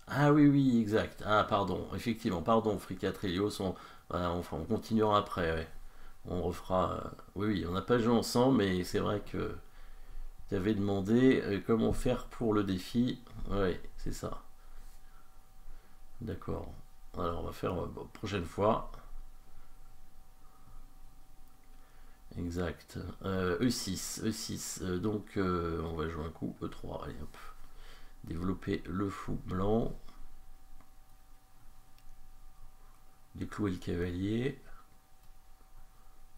Ah oui, oui, exact. Ah, pardon. Effectivement, pardon, Fricatrios. Voilà, on continuera après, ouais. On refera. Oui, oui, on n'a pas joué ensemble, mais c'est vrai que tu avais demandé comment faire pour le défi. Ouais, c'est ça. D'accord. Alors, on va faire bon, prochaine fois. Exact. E6. E6. Donc, on va jouer un coup. E3. Allez, hop. Développer le fou blanc. Déclouer le cavalier.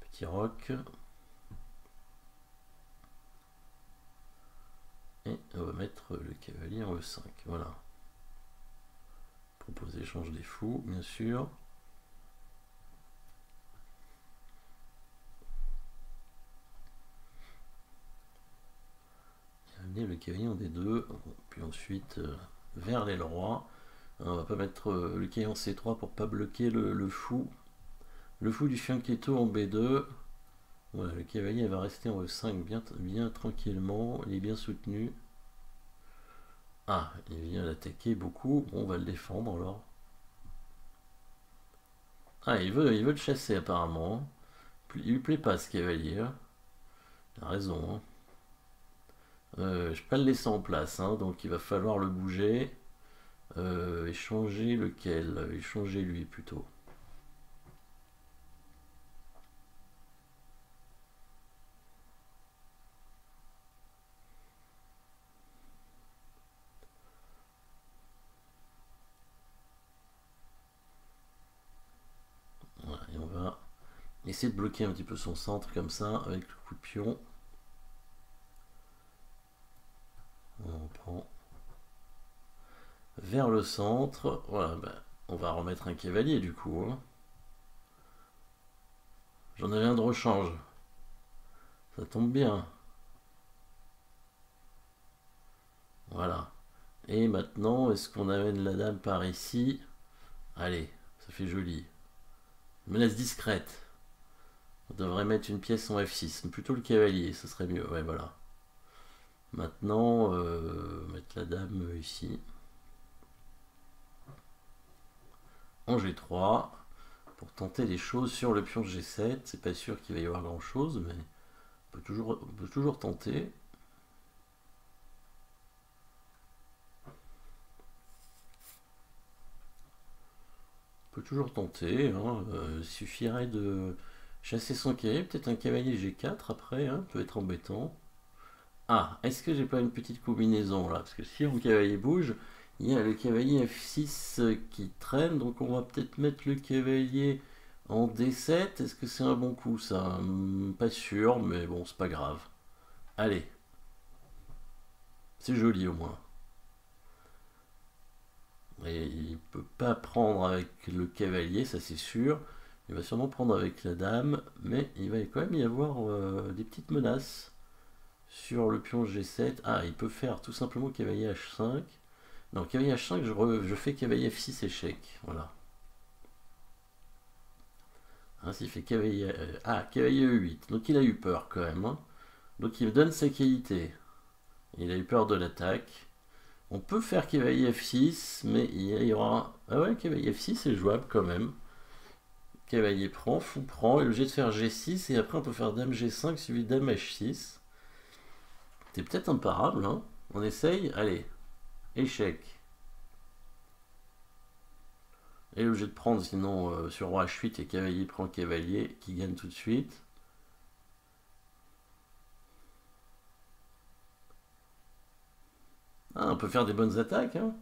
Petit roc. Et on va mettre le cavalier en E5. Voilà. Proposer échange des fous, bien sûr. Amener le cavalier en D2. Puis ensuite, vers l'aile roi. On va pas mettre le cavalier en C3 pour pas bloquer le fou. Le fou du fianchetto en B2. Voilà, le cavalier va rester en E5 bien tranquillement. Il est bien soutenu. Ah, il vient l'attaquer beaucoup. Bon, on va le défendre alors. Ah, il veut le chasser apparemment. Il lui plaît pas ce cavalier. Il a raison. Je peux pas le laisser en place, hein, donc il va falloir le bouger. Échanger lequel? Échanger lui plutôt. Voilà, et on va essayer de bloquer un petit peu son centre comme ça avec le coup de pion. On prend vers le centre. Voilà, ben, on va remettre un cavalier du coup. Hein. J'en avais un de rechange. Ça tombe bien. Voilà. Et maintenant, est-ce qu'on amène la dame par ici? Allez, ça fait joli. Menace discrète. On devrait mettre une pièce en F6. Plutôt le cavalier, ce serait mieux. Ouais, voilà. Maintenant, mettre la dame ici. En G3. Pour tenter des choses sur le pion G7. C'est pas sûr qu'il va y avoir grand chose, mais on peut toujours tenter. On peut toujours tenter. Hein. Il suffirait de chasser son cavalier. Peut-être un cavalier G4 après. Hein, peut être embêtant. Ah, est-ce que j'ai pas une petite combinaison là? Parce que si mon cavalier bouge, il y a le cavalier F6 qui traîne, donc on va peut-être mettre le cavalier en D7. Est-ce que c'est un bon coup ça? Pas sûr, mais bon, c'est pas grave. Allez, c'est joli au moins. Et il peut pas prendre avec le cavalier, ça c'est sûr. Il va sûrement prendre avec la dame, mais il va quand même y avoir des petites menaces sur le pion G7. Ah, il peut faire tout simplement cavalier H5. Non, cavalier H5, je fais cavalier F6 échec. Voilà. Hein, s'il fait cavalier. Cavalier E8. Donc il a eu peur quand même. Hein. Donc il me donne sa qualité. Il a eu peur de l'attaque. On peut faire cavalier F6, mais il y aura. Ah ouais, cavalier F6 c'est jouable quand même. Cavalier prend, fou prend, il est obligé de faire G6 et après on peut faire dame G5 suivi de dame H6. C'est peut-être imparable, hein. On essaye. Allez, échec. Et obligé de prendre, sinon sur roi H8 et cavalier prend cavalier qui gagne tout de suite. Ah, on peut faire des bonnes attaques. Hein.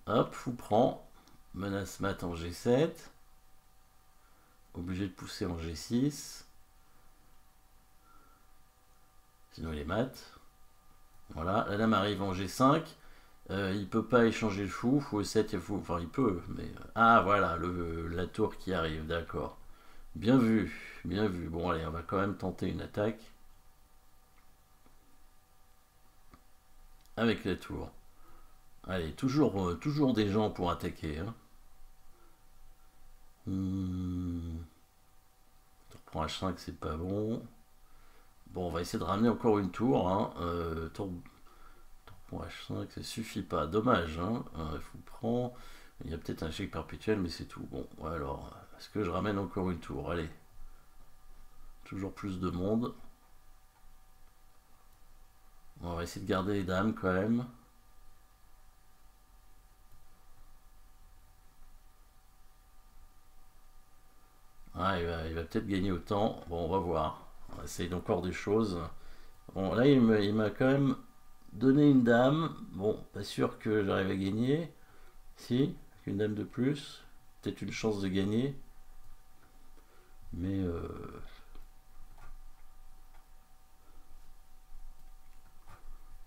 Hop, fou prend. Menace mat en G7. Obligé de pousser en G6. Sinon il est mat. Voilà, la dame arrive en G5. Il peut pas échanger le fou. Fou E7, il faut. Enfin, il peut, mais. Ah, voilà, la tour qui arrive, d'accord. Bien vu, bien vu. Bon, allez, on va quand même tenter une attaque. Avec la tour. Allez, toujours des gens pour attaquer. Hein. Tour H5, c'est pas bon. Bon, on va essayer de ramener encore une tour. Hein. Tour H5, ça suffit pas. Dommage. Hein. Il faut prendre. Il y a peut-être un échec perpétuel, mais c'est tout. Bon, alors, est-ce que je ramène encore une tour? Allez. Toujours plus de monde. On va essayer de garder les dames quand même. Ah, il va peut-être gagner autant. Bon, on va voir. On va essayer encore des choses. Bon, là, il m'a quand même donné une dame. Bon, pas sûr que j'arrive à gagner. Si, une dame de plus. Peut-être une chance de gagner. Mais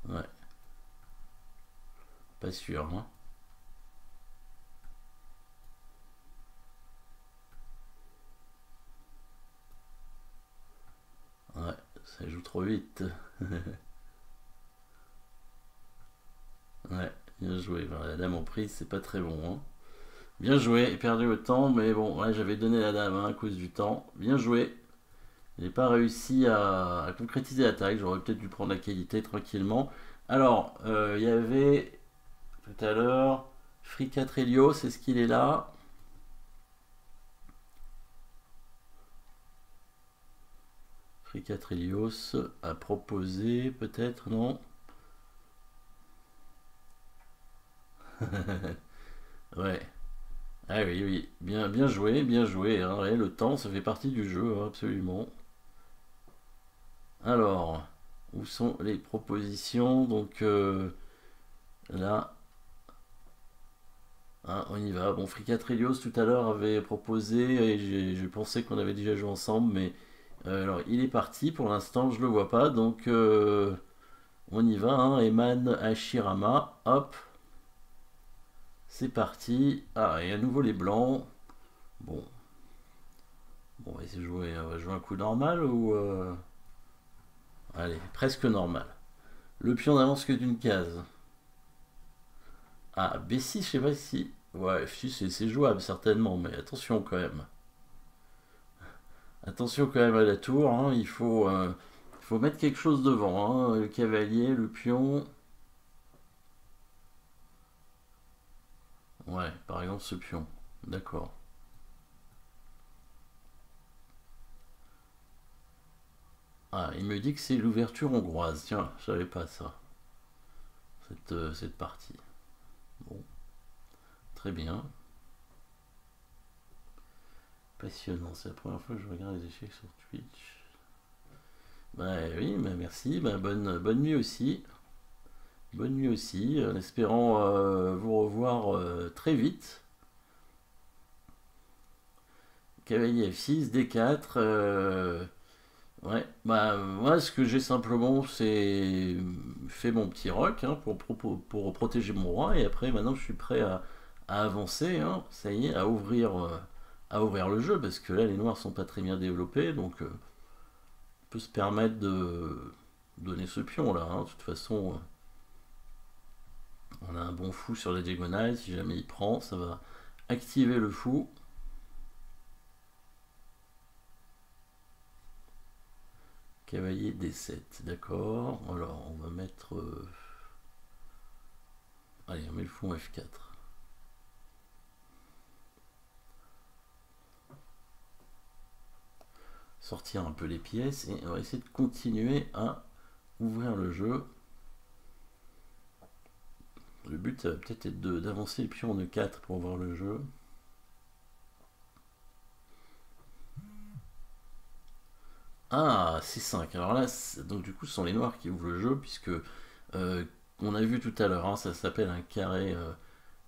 ouais, pas sûr. Hein. Ouais, ça joue trop vite. Ouais, bien joué. Enfin, la dame en prise, c'est pas très bon. Hein. Bien joué, perdu le temps, mais bon, ouais, j'avais donné la dame hein, à cause du temps. Bien joué. J'ai pas réussi à concrétiser l'attaque, j'aurais peut-être dû prendre la qualité tranquillement. Alors, il y avait tout à l'heure Free 4 Helios, est-ce qu'il est là? Free 4 Helios a proposé, peut-être, non? Ouais. Ah oui, oui, bien joué, bien joué. Hein. Ouais, le temps, ça fait partie du jeu, hein, absolument. Alors, où sont les propositions? Donc là, hein, on y va. Bon, Frika Trillios tout à l'heure avait proposé, et j'ai pensé qu'on avait déjà joué ensemble, mais alors il est parti. Pour l'instant, je le vois pas, donc on y va. Hein. Eman Hashirama, hop, c'est parti. Ah, et à nouveau les blancs. Bon, bon, on va essayer de jouer, on va jouer un coup normal ou allez, presque normal. Le pion n'avance que d'une case. Ah, B6, je sais pas si. Ouais, F6, c'est jouable certainement, mais attention quand même. Attention quand même à la tour, hein, il faut mettre quelque chose devant. Hein, le cavalier, le pion. Ouais, par exemple ce pion. D'accord. Ah, il me dit que c'est l'ouverture hongroise. Tiens, je savais pas ça. Cette partie. Bon, très bien. Passionnant, c'est la première fois que je regarde les échecs sur Twitch. Bah oui, bah merci, bah bonne nuit aussi. Bonne nuit aussi, en espérant vous revoir très vite. Cavalier F6, D4. Ouais, bah moi ce que j'ai simplement c'est fait mon petit roc hein, pour protéger mon roi et après maintenant je suis prêt à avancer, hein, ça y est, à ouvrir le jeu parce que là les noirs sont pas très bien développés donc on peut se permettre de donner ce pion là. Hein. De toute façon, on a un bon fou sur la diagonale, si jamais il prend, ça va activer le fou. Cavalier D7, d'accord. Alors, on va mettre... Allez, on met le fou en F4. Sortir un peu les pièces et on va essayer de continuer à ouvrir le jeu. Le but, ça va peut-être être d'avancer le pion en E4 pour ouvrir le jeu. Ah, C5. Alors là, donc du coup, ce sont les noirs qui ouvrent le jeu, puisque on a vu tout à l'heure, hein, ça s'appelle un carré.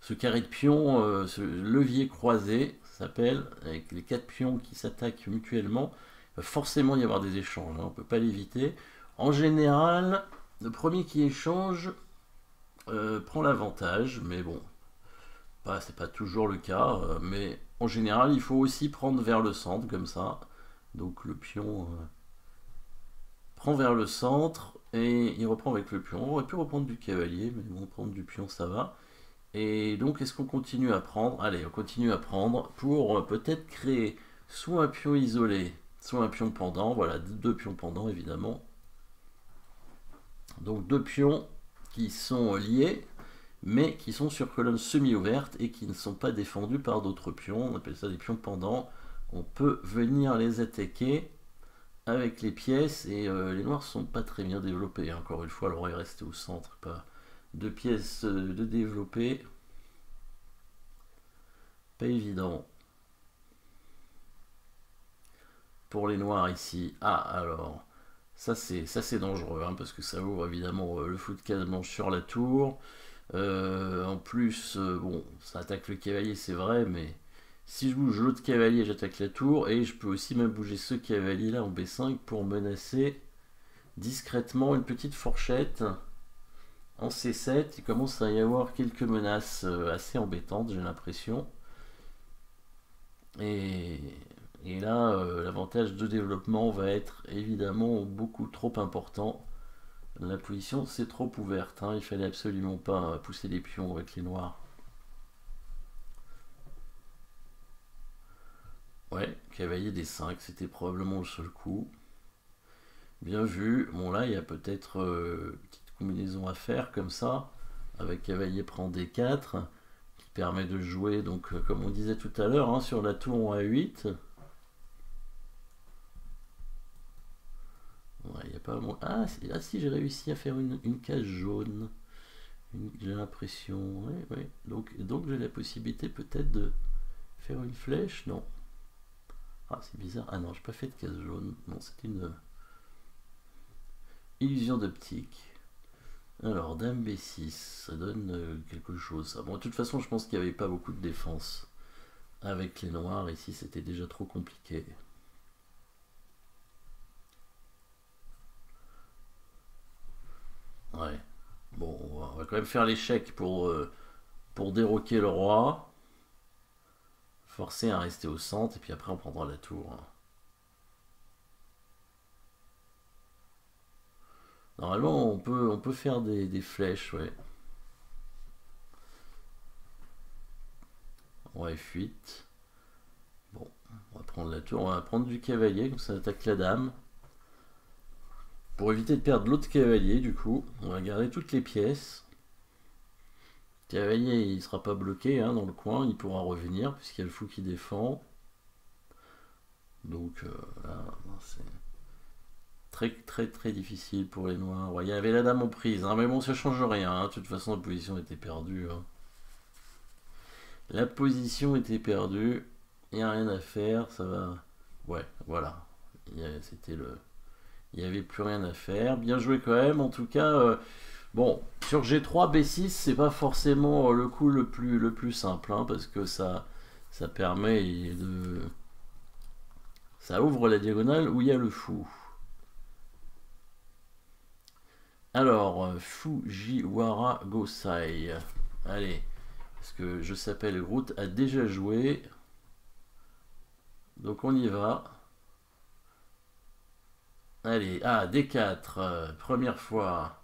Ce carré de pions, ce levier croisé, ça s'appelle, avec les quatre pions qui s'attaquent mutuellement, il va forcément y avoir des échanges, hein, on ne peut pas l'éviter. En général, le premier qui échange prend l'avantage, mais bon, c'est pas toujours le cas, mais en général, il faut aussi prendre vers le centre, comme ça. Donc le pion prend vers le centre et il reprend avec le pion. On aurait pu reprendre du cavalier, mais bon, prendre du pion, ça va. Et donc, est-ce qu'on continue à prendre? Allez, on continue à prendre pour peut-être créer soit un pion isolé, soit un pion pendant. Voilà, deux pions pendants, évidemment. Donc, deux pions qui sont liés, mais qui sont sur colonne semi-ouverte et qui ne sont pas défendus par d'autres pions. On appelle ça des pions pendants. On peut venir les attaquer avec les pièces et les noirs sont pas très bien développés. Encore une fois, le roi est resté au centre, pas deux pièces de développer. Pas évident. Pour les noirs ici. Ah, alors, ça c'est dangereux, hein, parce que ça ouvre évidemment le fou de case blanche sur la tour. En plus, bon, ça attaque le cavalier, c'est vrai, mais si je bouge l'autre cavalier, j'attaque la tour, et je peux aussi même bouger ce cavalier là en B5 pour menacer discrètement une petite fourchette. En C7, il commence à y avoir quelques menaces assez embêtantes, j'ai l'impression. Et là, l'avantage de développement va être évidemment beaucoup trop important. La position c'est trop ouverte, hein. Il fallait absolument pas pousser les pions avec les noirs. Ouais, cavalier D5, c'était probablement le seul coup. Bien vu. Bon là, il y a peut-être une petite combinaison à faire comme ça, avec cavalier prend D4, qui permet de jouer, donc comme on disait tout à l'heure, hein, sur la tour en A8. Ouais, il y a pas bon. Ah, si j'ai réussi à faire une case jaune. J'ai l'impression. Ouais, ouais. Donc j'ai la possibilité peut-être de faire une flèche. Non. Ah, c'est bizarre. Ah non, j'ai pas fait de case jaune. Non, c'était une illusion d'optique. Alors, dame B6, ça donne quelque chose. Ça. Bon, de toute façon, je pense qu'il n'y avait pas beaucoup de défense avec les noirs. Ici, c'était déjà trop compliqué. Ouais. Bon, on va quand même faire l'échec pour déroquer le roi. Forcer à rester au centre, et puis après on prendra la tour. Normalement, on peut faire des flèches, ouais. On va F8. Bon, on va prendre la tour, on va prendre du cavalier, comme ça attaque la dame. Pour éviter de perdre l'autre cavalier, du coup, on va garder toutes les pièces. Le cavalier, il sera pas bloqué hein, dans le coin, il pourra revenir, puisqu'il y a le fou qui défend. Donc là, c'est très très très difficile pour les noirs. Ouais, il y avait la dame en prise, hein, mais bon, ça change rien. Hein. De toute façon, la position était perdue. Hein. La position était perdue. Il n'y a rien à faire, ça va. Ouais, voilà. C'était le. Il n'y avait plus rien à faire. Bien joué quand même. En tout cas, bon, sur G3, B6, c'est pas forcément le coup le plus simple, hein, parce que ça permet de. Ça ouvre la diagonale où il y a le fou. Alors, Fujiwara Gosai. Allez, parce que je s'appelle Groot a déjà joué. Donc on y va. Allez, ah, D4, première fois.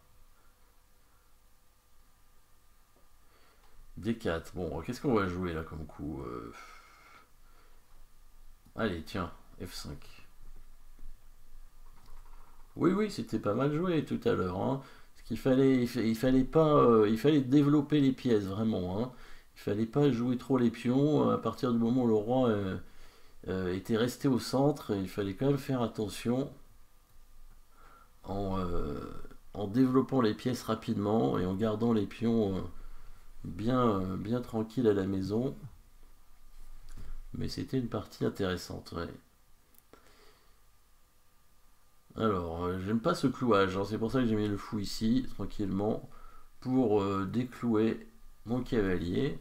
D4, bon, qu'est-ce qu'on va jouer là comme coup Allez, tiens, F5. Oui, oui, c'était pas mal joué tout à l'heure. Hein. Parce qu'il fallait, il fallait pas, il fallait développer les pièces vraiment. Hein. Il fallait pas jouer trop les pions. À partir du moment où le roi était resté au centre, il fallait quand même faire attention en, en développant les pièces rapidement et en gardant les pions bien tranquilles à la maison. Mais c'était une partie intéressante. Ouais. Alors, j'aime pas ce clouage, hein, c'est pour ça que j'ai mis le fou ici, tranquillement, pour déclouer mon cavalier.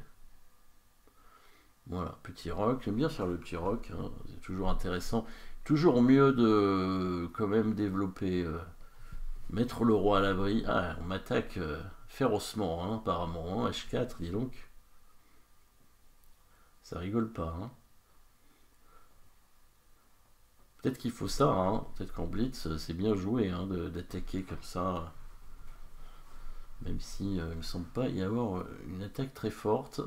Voilà, petit roc, j'aime bien faire le petit roc, hein, c'est toujours intéressant. Toujours mieux de quand même développer, mettre le roi à l'abri. Ah, on m'attaque férocement, hein, apparemment, hein, H4, dis donc. Ça rigole pas, hein. Peut-être qu'il faut ça, hein. Peut-être qu'en blitz, c'est bien joué hein, d'attaquer comme ça. Même si il me semble pas y avoir une attaque très forte.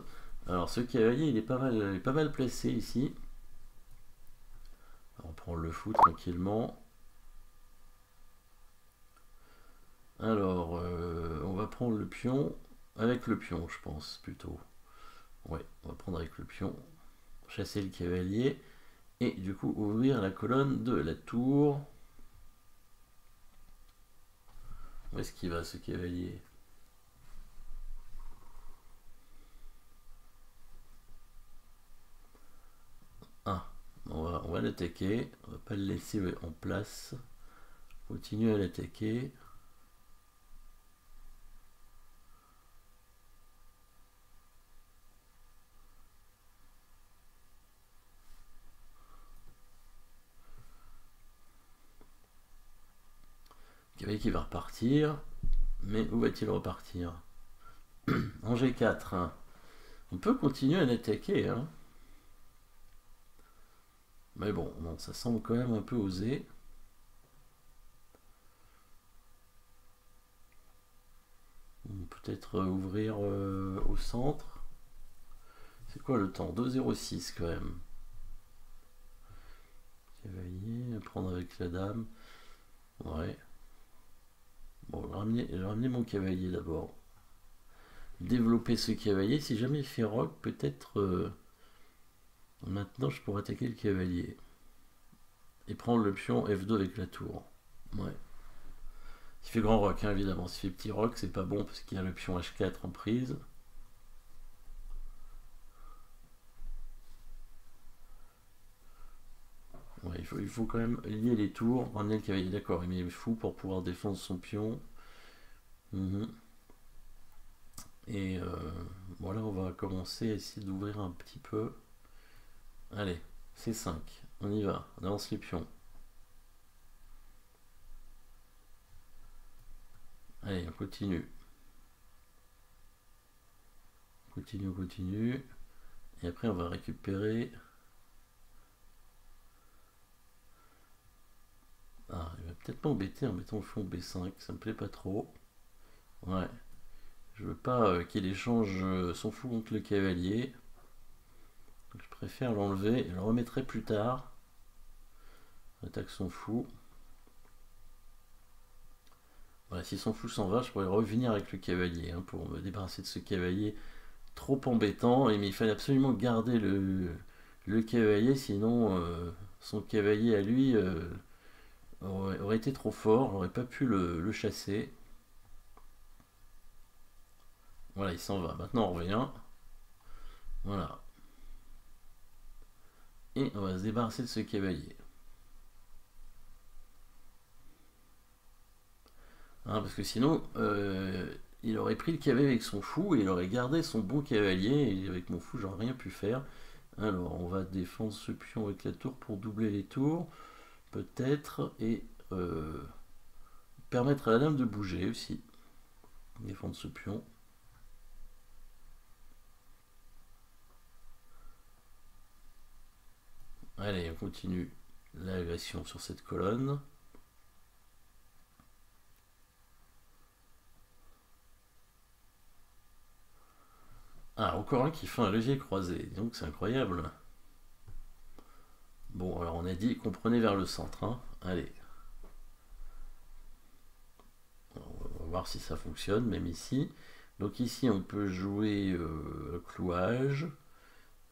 Alors ce cavalier il est pas mal placé ici. Alors, on prend le fou tranquillement. Alors on va prendre le pion avec le pion je pense plutôt. Ouais, on va prendre avec le pion. Chasser le cavalier. Et du coup ouvrir la colonne de la tour. Où est-ce qu'il va ce cavalier? Ah, on va l'attaquer. On va pas le laisser en place. Continue à l'attaquer. Cavalier qui va repartir. Mais où va-t-il repartir? En G4. Hein. On peut continuer à l'attaquer. Hein. Mais bon, non, ça semble quand même un peu osé. Peut-être ouvrir au centre. C'est quoi le temps? 2,06 quand même. Cavalier, prendre avec la dame. Ouais. Bon, je vais ramener mon cavalier d'abord. Développer ce cavalier. Si jamais il fait roc, peut-être maintenant je pourrais attaquer le cavalier. Et prendre le pion F2 avec la tour. Ouais. Il fait grand roc, hein, évidemment. S'il fait petit roc, c'est pas bon parce qu'il y a le pion H4 en prise. Ouais, il faut quand même lier les tours, ramener le cavalier. D'accord, il met fou pour pouvoir défendre son pion. Et voilà, on va commencer à essayer d'ouvrir un petit peu. Allez, C5, on y va, on avance les pions. Allez, on continue. On continue. Et après, on va récupérer. Ah, il va peut-être m'embêter en mettant le fond B5, ça me plaît pas trop. Ouais. Je veux pas qu'il échange son fou contre le cavalier. Donc, je préfère l'enlever et le remettrai plus tard. Attaque son fou. Voilà, si son fou s'en va, je pourrais revenir avec le cavalier hein, pour me débarrasser de ce cavalier trop embêtant. Mais il fallait absolument garder le cavalier, sinon son cavalier à lui aurait été trop fort, j'aurais pas pu le chasser. Voilà, il s'en va. Maintenant on revient. Voilà. Et on va se débarrasser de ce cavalier. Hein, parce que sinon, il aurait pris le cavalier avec son fou et il aurait gardé son bon cavalier. Et avec mon fou, j'aurais rien pu faire. Alors, on va défendre ce pion avec la tour pour doubler les tours. Peut-être. Et permettre à la dame de bouger aussi. Défendre ce pion. Allez, on continue l'agression sur cette colonne. Ah, encore un qui fait un levier croisé. Donc c'est incroyable. Bon, alors on a dit qu'on prenait vers le centre. Hein. Allez. On va voir si ça fonctionne, même ici. Donc ici, on peut jouer clouage.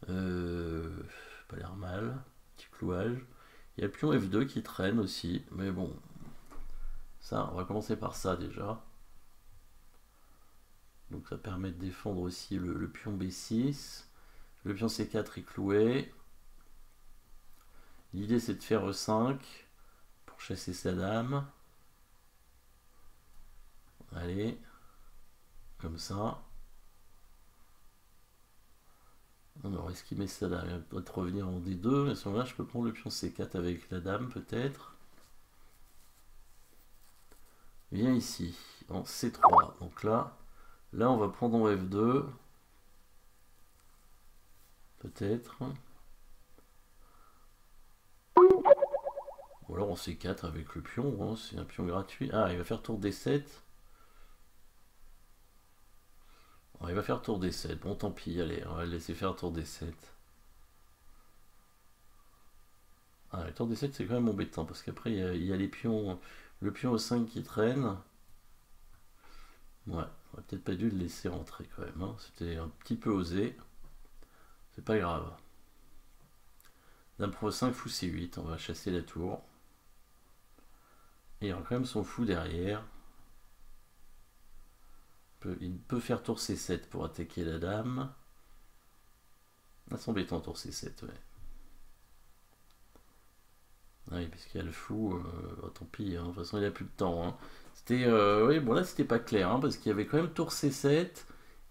Pas l'air mal. Petit clouage. Il y a le pion F2 qui traîne aussi. Mais bon. Ça, on va commencer par ça déjà. Donc ça permet de défendre aussi le pion B6. Le pion C4 est cloué. L'idée c'est de faire E5 pour chasser sa dame. Allez. Comme ça. Alors est-ce qu'il met sa dame? Il va peut-être revenir en D2. Mais à ce moment-là, je peux prendre le pion C4 avec la dame peut-être. Viens ici, en C3. Donc là on va prendre en F2. Peut-être. Ou alors en C4 avec le pion. Hein, c'est un pion gratuit. Ah, il va faire tour D7. il va faire tour des 7. Bon, tant pis, allez, on va le laisser faire tour des 7. Ah, le tour des 7, c'est quand même embêtant, parce qu'après, il y a les pions, le pion au 5 qui traîne. Ouais, on aurait peut-être pas dû le laisser rentrer quand même, hein. C'était un petit peu osé. C'est pas grave. Dame pro 5, fou C8, on va chasser la tour. Et il y aura quand même son fou derrière. Il peut faire tour C7 pour attaquer la dame. Ah, c'est embêtant tour C7, ouais. Ah oui, parce qu'il y a le fou, tant pis, hein. De toute façon il a plus de temps, hein. C'était, oui, bon là c'était pas clair, hein, parce qu'il y avait quand même tour C7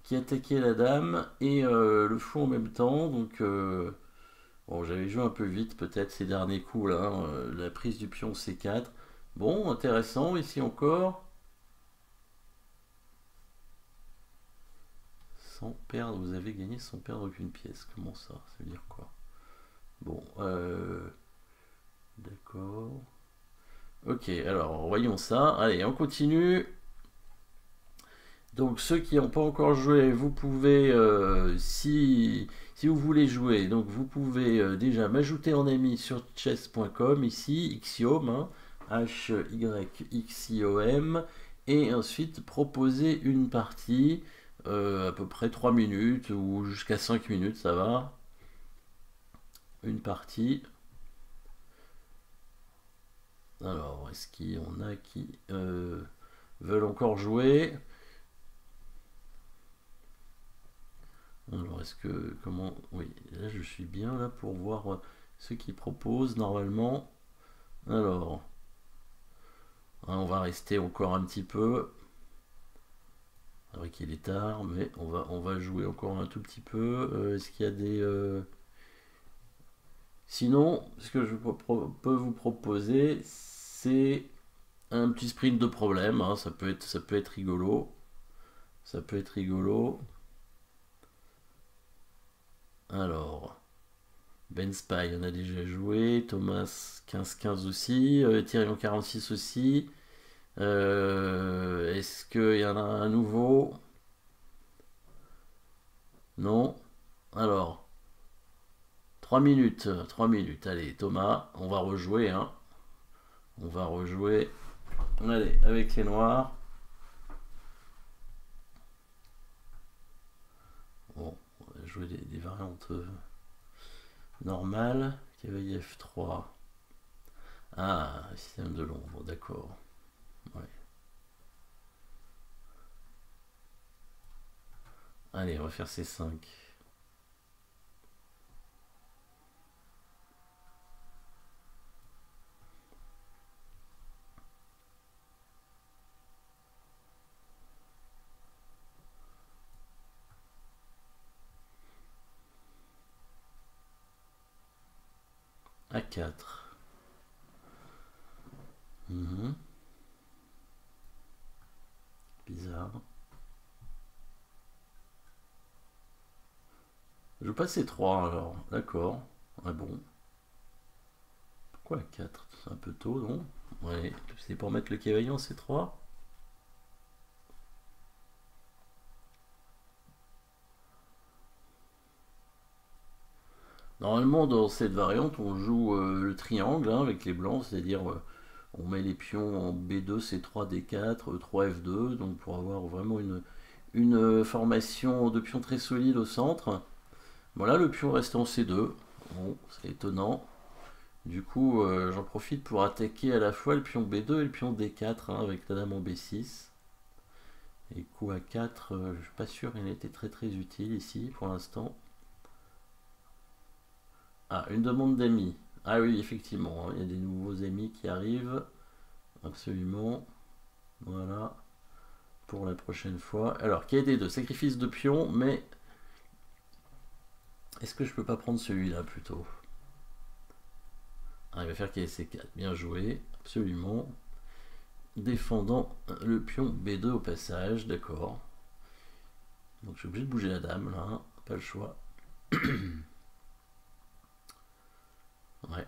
qui attaquait la dame et le fou en même temps, donc bon, j'avais joué un peu vite peut-être ces derniers coups là, hein, la prise du pion C4. Bon, intéressant, ici encore. Sans perdre, vous avez gagné sans perdre aucune pièce. Comment ça? Ça veut dire quoi? Bon, d'accord. Ok, alors voyons ça. Allez, on continue. Donc ceux qui n'ont pas encore joué, vous pouvez, si vous voulez jouer, donc vous pouvez déjà m'ajouter en ami sur chess.com ici, Xiom, hein, Hyxiom, et ensuite proposer une partie, à peu près 3 minutes ou jusqu'à 5 minutes, ça va. Une partie. Alors, est-ce qu'il y en a qui veulent encore jouer? Alors, est-ce que, comment, oui, là je suis bien là pour voir ceux qui proposent normalement. Alors, hein, on va rester encore un petit peu. C'est vrai qu'il est tard, mais on va jouer encore un tout petit peu. Est-ce qu'il y a des... Sinon, ce que je peux vous proposer, c'est un petit sprint de problème, hein. Ça peut être rigolo. Ça peut être rigolo. Alors, Ben Spy, on a déjà joué. Thomas 15-15 aussi. Thierry 46 aussi. Est-ce qu'il y en a un nouveau? Non. Alors, 3 minutes. 3 minutes. Allez, Thomas, on va rejouer, hein. On va rejouer. Allez, avec les noirs. Bon, on va jouer des variantes normales. Cavalier F3. Ah, système de l'ombre, d'accord. Ouais. Allez, on va faire C5. A4. Bizarre. Je joue pas C3 alors, d'accord. Ah bon. Pourquoi A4? C'est un peu tôt, non? Ouais, c'est pour mettre le cavalier en C3. Normalement, dans cette variante, on joue le triangle, hein, avec les blancs, c'est-à-dire on met les pions en B2, C3, D4, E3, F2, donc pour avoir vraiment une formation de pions très solide au centre. Voilà, le pion reste en C2. Bon, c'est étonnant. Du coup, j'en profite pour attaquer à la fois le pion B2 et le pion D4, hein, avec la dame en B6. Et coup A4, je suis pas sûr qu'il ait été très très utile ici pour l'instant. Ah, une demande d'amis. Ah oui, effectivement, hein, il y a des nouveaux amis qui arrivent. Absolument. Voilà. Pour la prochaine fois. Alors, qui a des deux sacrifices de pion, mais est-ce que je peux pas prendre celui-là plutôt? Ah, il va faire KC4. Bien joué. Absolument. Défendant le pion B2 au passage. D'accord. Donc, je suis obligé de bouger la dame, là. Hein. Pas le choix. Ouais.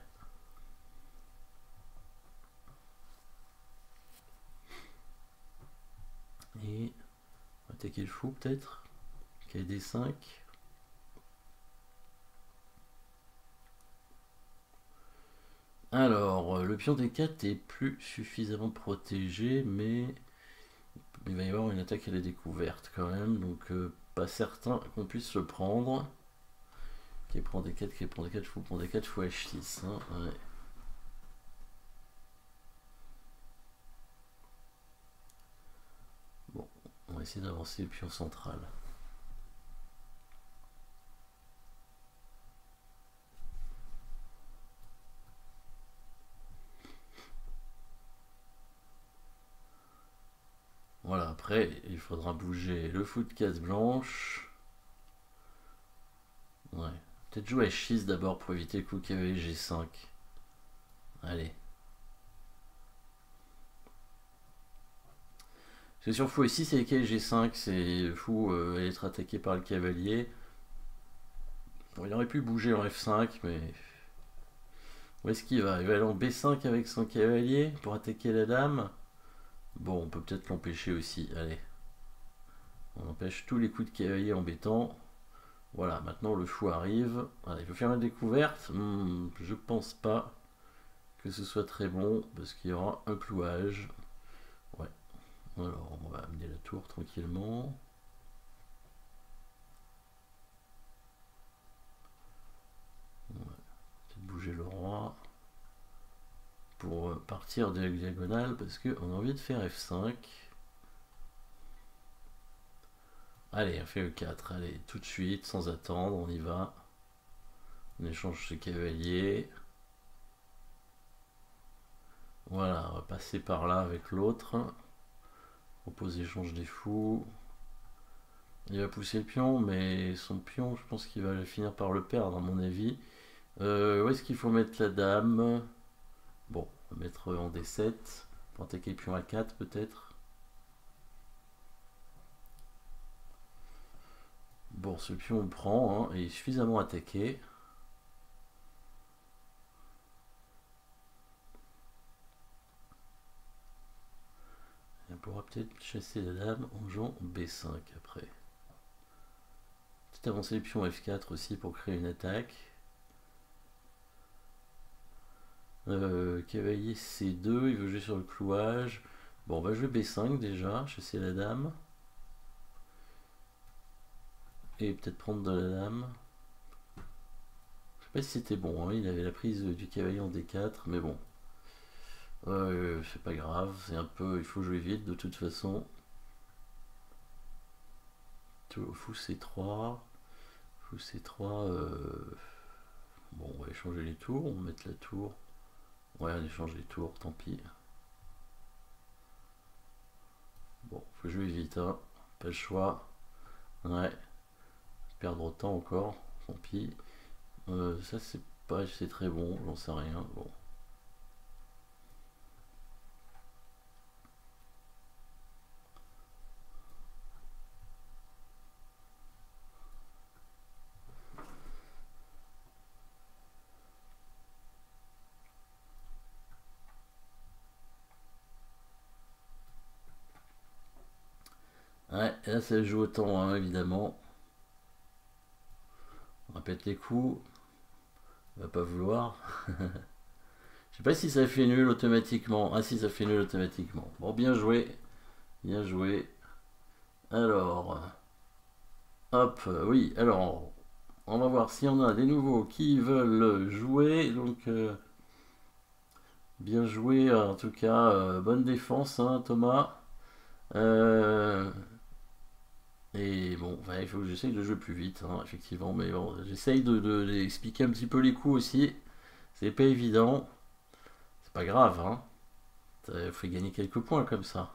Et attaquer le fou peut-être. KD5. Alors, le pion D4 est plus suffisamment protégé, mais il va y avoir une attaque à la découverte quand même, donc pas certain qu'on puisse le prendre. Qui prend D4, qui prend D4, fou, prend D4, fou H6. Hein, ouais. Bon, on va essayer d'avancer le pion central. Voilà, après, il faudra bouger le fou de case blanche. Ouais. Peut-être jouer H6 d'abord pour éviter le coup cavalier G5. Allez. C'est sur fou ici, c'est le cavalier G5, c'est fou être attaqué par le cavalier. Bon, il aurait pu bouger en F5, mais... Où est-ce qu'il va? Il va aller en B5 avec son cavalier pour attaquer la dame. Bon, on peut peut-être l'empêcher aussi, allez. On empêche tous les coups de cavalier embêtants. Voilà, maintenant le fou arrive. Allez, il faut faire la découverte. Je pense pas que ce soit très bon, parce qu'il y aura un clouage. Ouais. Alors, on va amener la tour tranquillement. Ouais. Peut-être bouger le roi pour partir de la diagonale, parce qu'on a envie de faire F5. Allez, on fait E4, allez, tout de suite, sans attendre, on y va. On échange ce cavalier. Voilà, on va passer par là avec l'autre. Propose échange des fous. Il va pousser le pion, mais son pion, je pense qu'il va finir par le perdre, à mon avis. Où est-ce qu'il faut mettre la dame? Bon, on va mettre en D7, pour attaquer le pion A4 peut-être. Bon, ce pion on prend, hein, et il est suffisamment attaqué. On pourra peut-être chasser la dame en jouant B5 après. Peut-être avancer le pion F4 aussi pour créer une attaque. Cavalier C2, il veut jouer sur le clouage. Bon, on va jouer B5 déjà, chasser la dame. Et peut-être prendre de la dame. Je sais pas si c'était bon, hein, il avait la prise du cavalier en D4, mais bon. C'est pas grave, c'est un peu, il faut jouer vite de toute façon. Fou C3. Fou C3. Bon, on va échanger les tours, on va mettre la tour. Ouais, on échange les tours, tant pis. Bon, faut jouer vite, hein. Pas le choix. Ouais. Perdre autant encore, tant pis. Ça, c'est pas, c'est très bon, j'en sais rien. Bon. Ouais, et là ça joue autant, hein, évidemment. On répète les coups. On va pas vouloir. Je sais pas si ça fait nul automatiquement. Ah si, ça fait nul automatiquement. Bon, bien joué. Bien joué. Alors. Hop, oui, alors. On va voir s'il y en a des nouveaux qui veulent jouer. Donc, bien joué, en tout cas. Bonne défense, hein, Thomas. Et bon, il faut que j'essaye de jouer plus vite, hein, effectivement. Mais bon, j'essaye d'expliquer un petit peu les coups aussi. C'est pas évident. C'est pas grave, hein. Il faut gagner quelques points comme ça.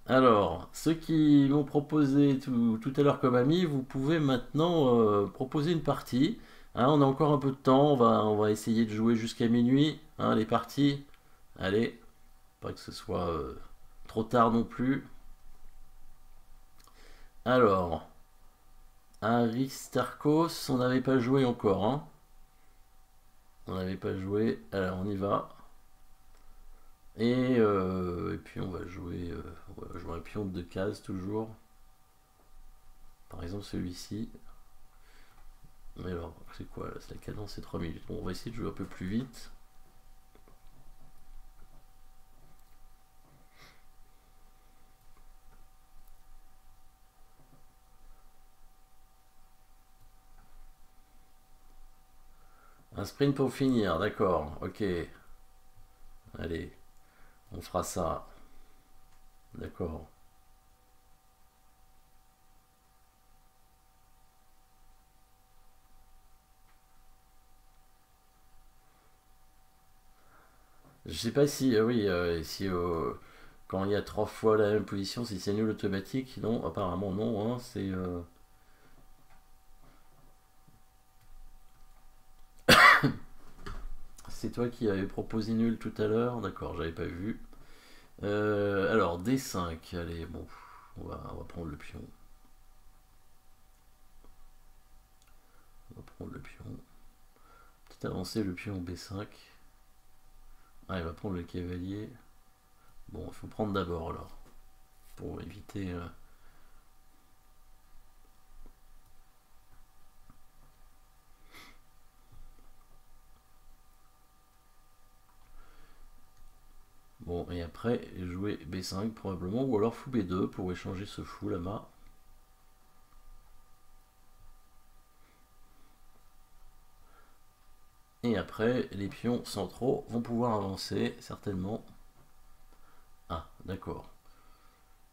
Alors, ceux qui m'ont proposé tout à l'heure comme amis, vous pouvez maintenant proposer une partie. Hein, on a encore un peu de temps, on va essayer de jouer jusqu'à minuit, hein, les parties. Allez, pas que ce soit trop tard non plus. Alors, Aristarchos, on n'avait pas joué encore, hein. On n'avait pas joué, alors on y va. Et puis on va jouer un pion de case toujours. Par exemple celui-ci. Mais alors, c'est quoi là? La cadence c'est 3 minutes. Bon, on va essayer de jouer un peu plus vite. Un sprint pour finir, d'accord, ok. Allez, on fera ça. D'accord. Je sais pas si, oui, si quand il y a 3 fois la même position, si c'est nul automatique, non, apparemment non, hein, c'est toi qui avais proposé nul tout à l'heure, d'accord, j'avais pas vu. Alors, D5, allez, bon, on va prendre le pion. On va prendre le pion. Petite avancée, le pion B5. Ah, il va prendre le cavalier. Bon, il faut prendre d'abord alors, pour éviter... Bon, et après, jouer B5 probablement, ou alors fou B2 pour échanger ce fou là-bas. Et après, les pions centraux vont pouvoir avancer, certainement. Ah, d'accord.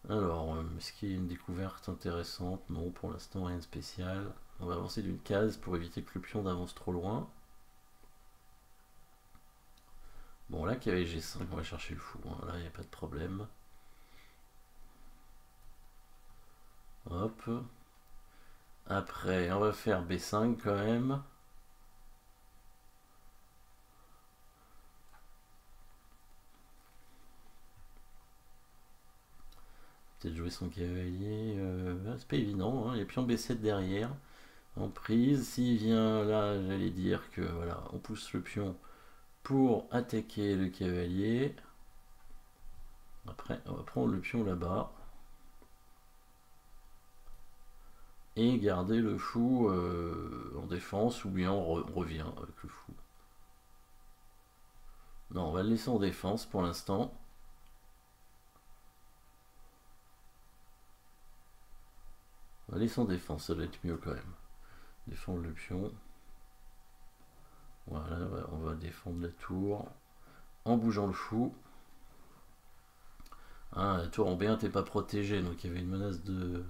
Alors, est-ce qu'il y a une découverte intéressante? Non, pour l'instant, rien de spécial. On va avancer d'une case pour éviter que le pion n'avance trop loin. Bon, là, qu'il y avait G5, on va chercher le fou. Hein. Là, il n'y a pas de problème. Hop. Après, on va faire B5 quand même. Peut-être jouer son cavalier. C'est pas évident. Hein. Il y a pion B7 derrière. En prise. S'il vient là, j'allais dire que voilà, on pousse le pion pour attaquer le cavalier. Après, on va prendre le pion là-bas. Et garder le fou en défense, ou bien on revient avec le fou. Non, on va le laisser en défense pour l'instant. On va laisser en défense, ça doit être mieux quand même. Défendre le pion. Voilà, on va défendre la tour en bougeant le fou. Ah, la tour en B1 n'était pas protégée, donc il y avait une menace de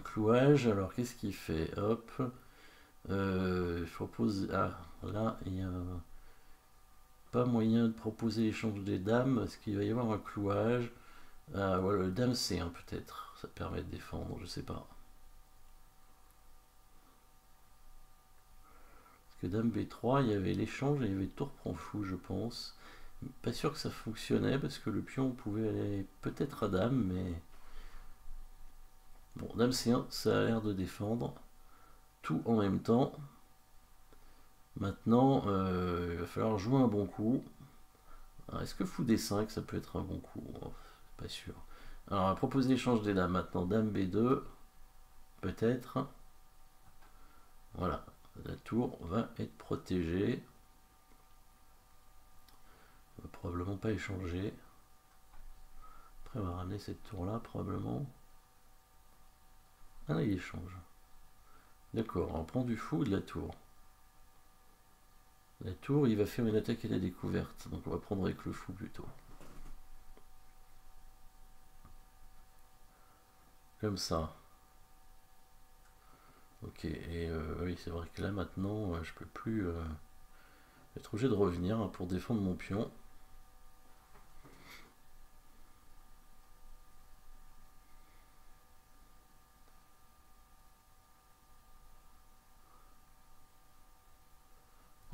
clouage. Alors qu'est-ce qu'il fait? Hop. Je propose. Ah, là, il n'y a pas moyen de proposer l'échange des dames, parce qu'il va y avoir un clouage. Ah, voilà, le dame C1 peut-être. Ça permet de défendre, je sais pas. Parce que dame B3, il y avait l'échange et il y avait tour prend fou, je pense. Pas sûr que ça fonctionnait, parce que le pion pouvait aller peut-être à dame, mais... Bon, dame C1, ça a l'air de défendre. Tout en même temps. Maintenant, il va falloir jouer un bon coup. Est-ce que fou D5, ça peut être un bon coup? Oh, pas sûr. Alors, on va proposer l'échange des dames. Maintenant, dame B2, peut-être. Voilà, la tour va être protégée. On va probablement pas échanger. Après, on va ramener cette tour-là, probablement. Ah non, il échange. D'accord, on prend du fou de la tour. La tour, il va faire une attaque à la découverte. Donc on va prendre avec le fou plutôt. Comme ça. Ok, et oui, c'est vrai que là maintenant, je peux plus... je vais être obligé de revenir hein, pour défendre mon pion.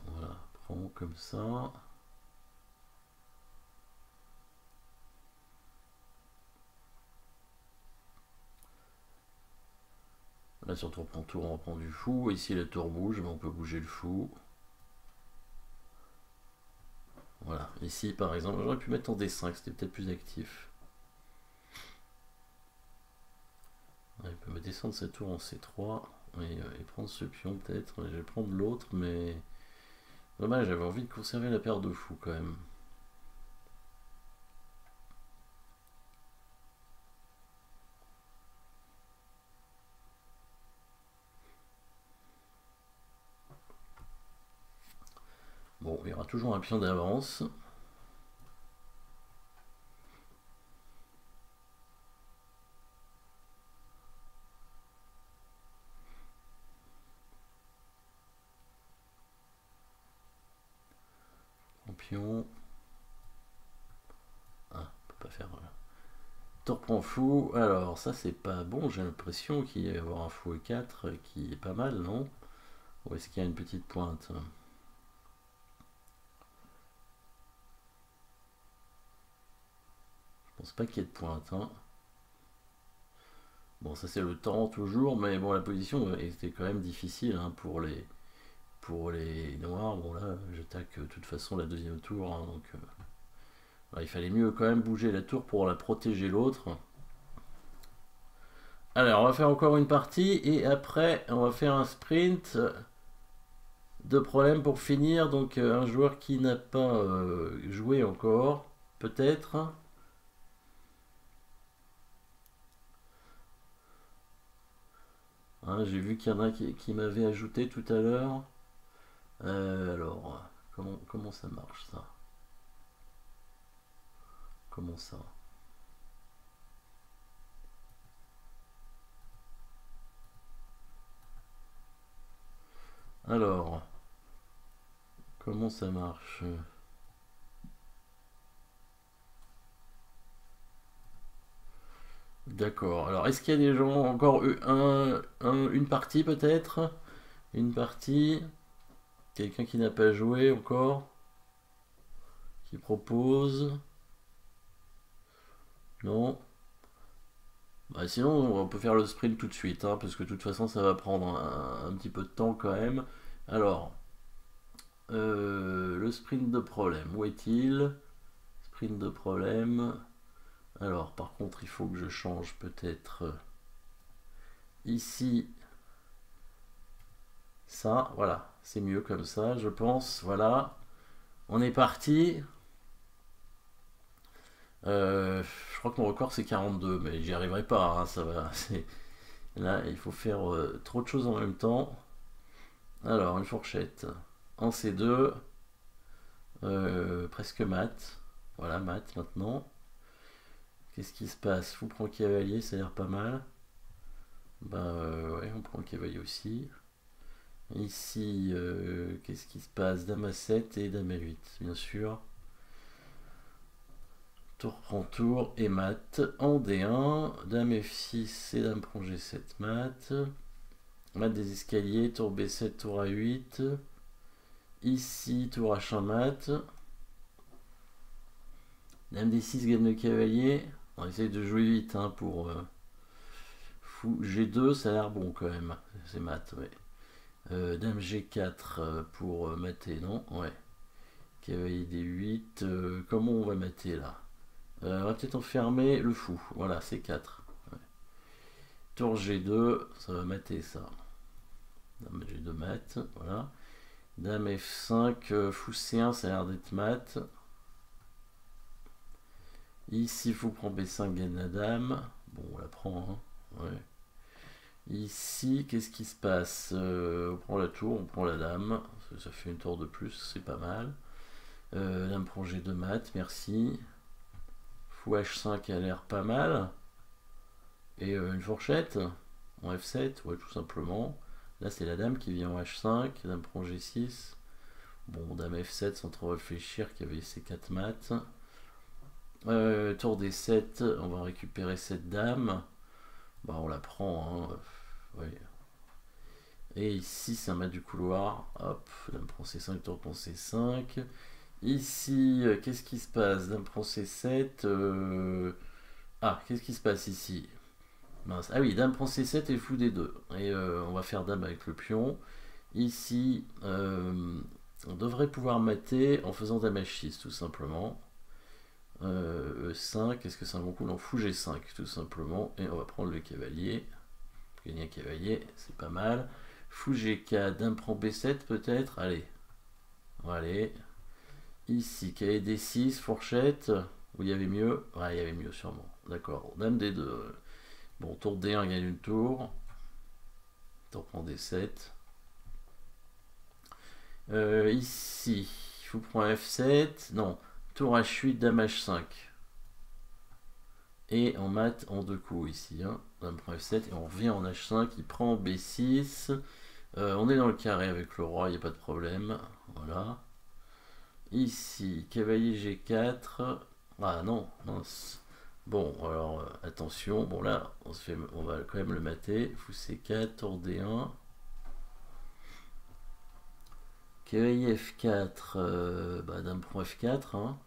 Voilà, prends comme ça. Là, si on reprend tour, on reprend du fou. Ici, la tour bouge, mais on peut bouger le fou. Voilà, ici par exemple, j'aurais pu mettre en D5, c'était peut-être plus actif. Ouais, Il va descendre sa tour en C3 et prendre ce pion peut-être. Je vais prendre l'autre, mais dommage, j'avais envie de conserver la paire de fous quand même. Bon, il y aura toujours un pion d'avance. Pion. Ah, on peut pas faire. Tour prend fou. Alors, ça c'est pas bon. J'ai l'impression qu'il va y avoir un fou E4 qui est pas mal, non? Ou est-ce qu'il y a une petite pointe? Je pense pas qu'il y ait de pointe. Hein. Bon, ça c'est le temps toujours, mais bon, la position était quand même difficile hein, pour les noirs. Bon, là, j'attaque de toute façon la deuxième tour. Hein, donc, il fallait mieux quand même bouger la tour pour la protéger l'autre. Alors, on va faire encore une partie et après, on va faire un sprint de problème pour finir. Donc, un joueur qui n'a pas joué encore, peut-être. Hein, j'ai vu qu'il y en a qui m'avaient ajouté tout à l'heure. Alors, comment ça marche ça? Comment ça? Alors, comment ça marche? D'accord. Alors, est-ce qu'il y a des gens encore une partie peut-être? Une partie. Quelqu'un qui n'a pas joué encore? Qui propose? Non? Bah, sinon, on peut faire le sprint tout de suite, hein, parce que de toute façon, ça va prendre un petit peu de temps quand même. Alors, le sprint de problème, où est-il? Sprint de problème. Alors, par contre, il faut que je change peut-être ici. Ça, voilà, c'est mieux comme ça, je pense. Voilà, on est parti. Je crois que mon record c'est 42, mais j'y arriverai pas. Hein, ça va. Là, il faut faire trop de choses en même temps. Alors, une fourchette en C2, presque mat. Voilà, mat maintenant. Qu'est-ce qui se passe? Fou prend cavalier, ça a l'air pas mal. Bah ouais, on prend le cavalier aussi. Ici, qu'est-ce qui se passe? Dame à 7 et dame à 8, bien sûr. Tour prend tour et mat en D1. Dame F6 et dame prend G7 mat. Mat des escaliers, tour B7, tour A8. Ici, tour H1 mat. Dame D6 gagne le cavalier. On essaye de jouer vite hein, pour fou G2, ça a l'air bon quand même. C'est mat, ouais. Dame G4 pour mater, non? Ouais. Cavalier D8. Comment on va mater là? On va peut-être enfermer le fou. Voilà, c'est 4. Ouais. Tour G2, ça va mater ça. Dame G2 mat, voilà. Dame F5, fou C1, ça a l'air d'être mat. Ici, fou prend B5, gagne la dame. Bon, on la prend, hein. Ouais. Ici, qu'est-ce qui se passe? On prend la tour, on prend la dame. Ça fait une tour de plus, c'est pas mal. Dame prend G2 mat, merci. Fou H5 a l'air pas mal. Et une fourchette en F7, ouais, tout simplement. Là, c'est la dame qui vient en H5. Dame prend G6. Bon, dame F7 sans trop réfléchir, qui avait ses 4 maths. Tour D7, on va récupérer cette dame. Bah, on la prend, hein. Ouais. Et ici, c'est un mat du couloir. Hop, dame prend C5, tour prend C5. Ici, qu'est-ce qui se passe? Dame prend C7. Ah, qu'est-ce qui se passe ici? Mince. Ah oui, dame prend C7 et fou D2. Et on va faire dame avec le pion. Ici, on devrait pouvoir mater en faisant dame H6, tout simplement. E5, est-ce que c'est un bon coup? Non, fou G5, tout simplement. Et on va prendre le cavalier. gagner un cavalier, c'est pas mal. Fou G4, dame prend B7 peut-être. Allez. Allez. Ici, cavalier D6, fourchette. Où il y avait mieux. Ouais, il y avait mieux sûrement. D'accord. Dame D2. Bon, tour D1 gagne une tour. Tour prend D7. Ici, fou prend F7. Non. Tour H8, dame H5. Et on mate en 2 coups ici. Hein. Dame prend F7 et on revient en H5. Il prend B6. On est dans le carré avec le roi, il n'y a pas de problème. Voilà. Ici, cavalier G4. Ah non, mince. Bon, alors attention. Bon là, on va quand même le mater. Fou C4, tour D1. Cavalier F4. Dame prend F4. Hein.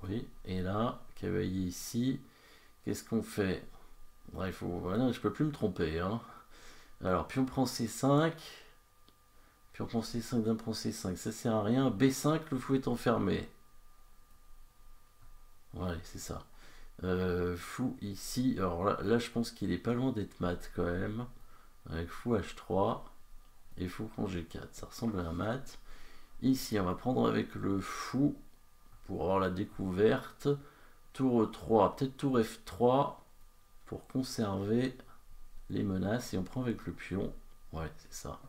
Oui, et là, cavalier ici. Qu'est-ce qu'on fait? Ouais, voilà, je peux plus me tromper. Hein. Alors, pion prend C5. Pion prend C5, dame prend C5. Ça sert à rien. B5, le fou est enfermé. Ouais, c'est ça. Fou ici. Alors là, je pense qu'il est pas loin d'être mat quand même. Avec fou H3. Et fou prend G4. Ça ressemble à un mat. Ici, on va prendre avec le fou. Pour avoir la découverte. Tour E3. Peut-être tour F3. Pour conserver les menaces. Et on prend avec le pion. Ouais, c'est ça.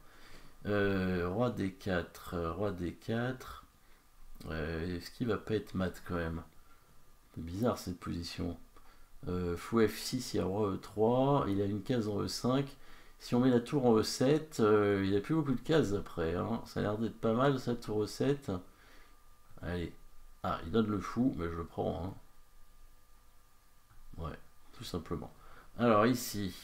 Roi D4. Roi D4. Est-ce qu'il va pas être mat quand même? C'est bizarre cette position. Fou F6, il y a roi E3. Il a une case en E5. Si on met la tour en E7, il n'y a plus beaucoup de cases après. Hein. Ça a l'air d'être pas mal, ça, tour E7. Allez. Ah, il donne le fou, mais je le prends. Hein. Ouais, tout simplement. Alors ici,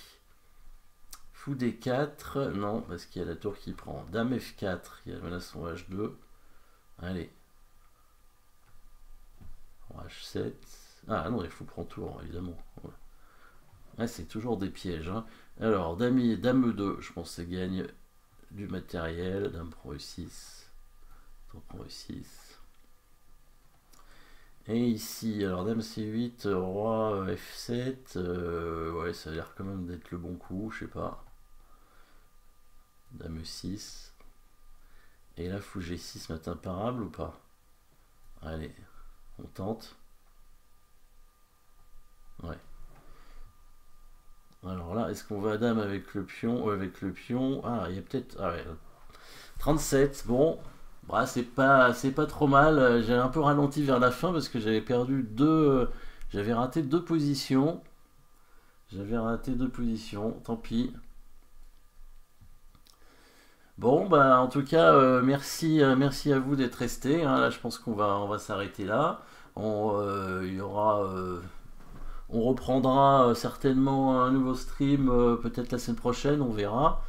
fou D4. Non, parce qu'il y a la tour qui prend. Dame F4, il y a la menace en H2. Allez. H7. Ah non, il faut prendre tour, évidemment. Ouais. Ouais, c'est toujours des pièges. Hein. Alors, dame E2, je pense que ça gagne du matériel. Dame prend E6. Tour prend E6. Et ici, alors dame C8, roi F7. Ouais, ça a l'air quand même d'être le bon coup, je sais pas. Dame E6. Et là, fou G6, mat imparable ou pas? Allez, on tente. Ouais. Alors là, est-ce qu'on va à dame avec le pion? Avec le pion. Ah, il y a peut-être. Ah ouais. 37, bon. Bah, c'est pas trop mal. J'ai un peu ralenti vers la fin parce que j'avais perdu deux. J'avais raté deux positions. Tant pis. Bon, bah, en tout cas, merci à vous d'être restés. Hein. Là, je pense on va s'arrêter là. Il y aura. On reprendra certainement un nouveau stream peut-être la semaine prochaine, on verra.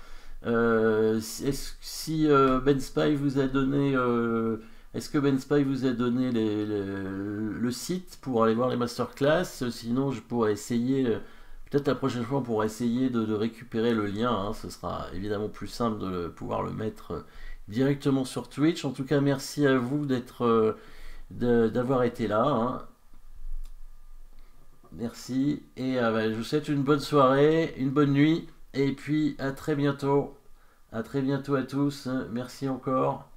Si Ben Spy vous a donné, est-ce que Ben Spy vous a donné le site pour aller voir les masterclass? Sinon, je pourrais essayer, peut-être la prochaine fois, on pourra essayer de récupérer le lien. Hein. Ce sera évidemment plus simple de pouvoir le mettre directement sur Twitch. En tout cas, merci à vous d'avoir été là. Hein. Merci et je vous souhaite une bonne soirée, une bonne nuit et puis à très bientôt. À très bientôt à tous. Merci encore.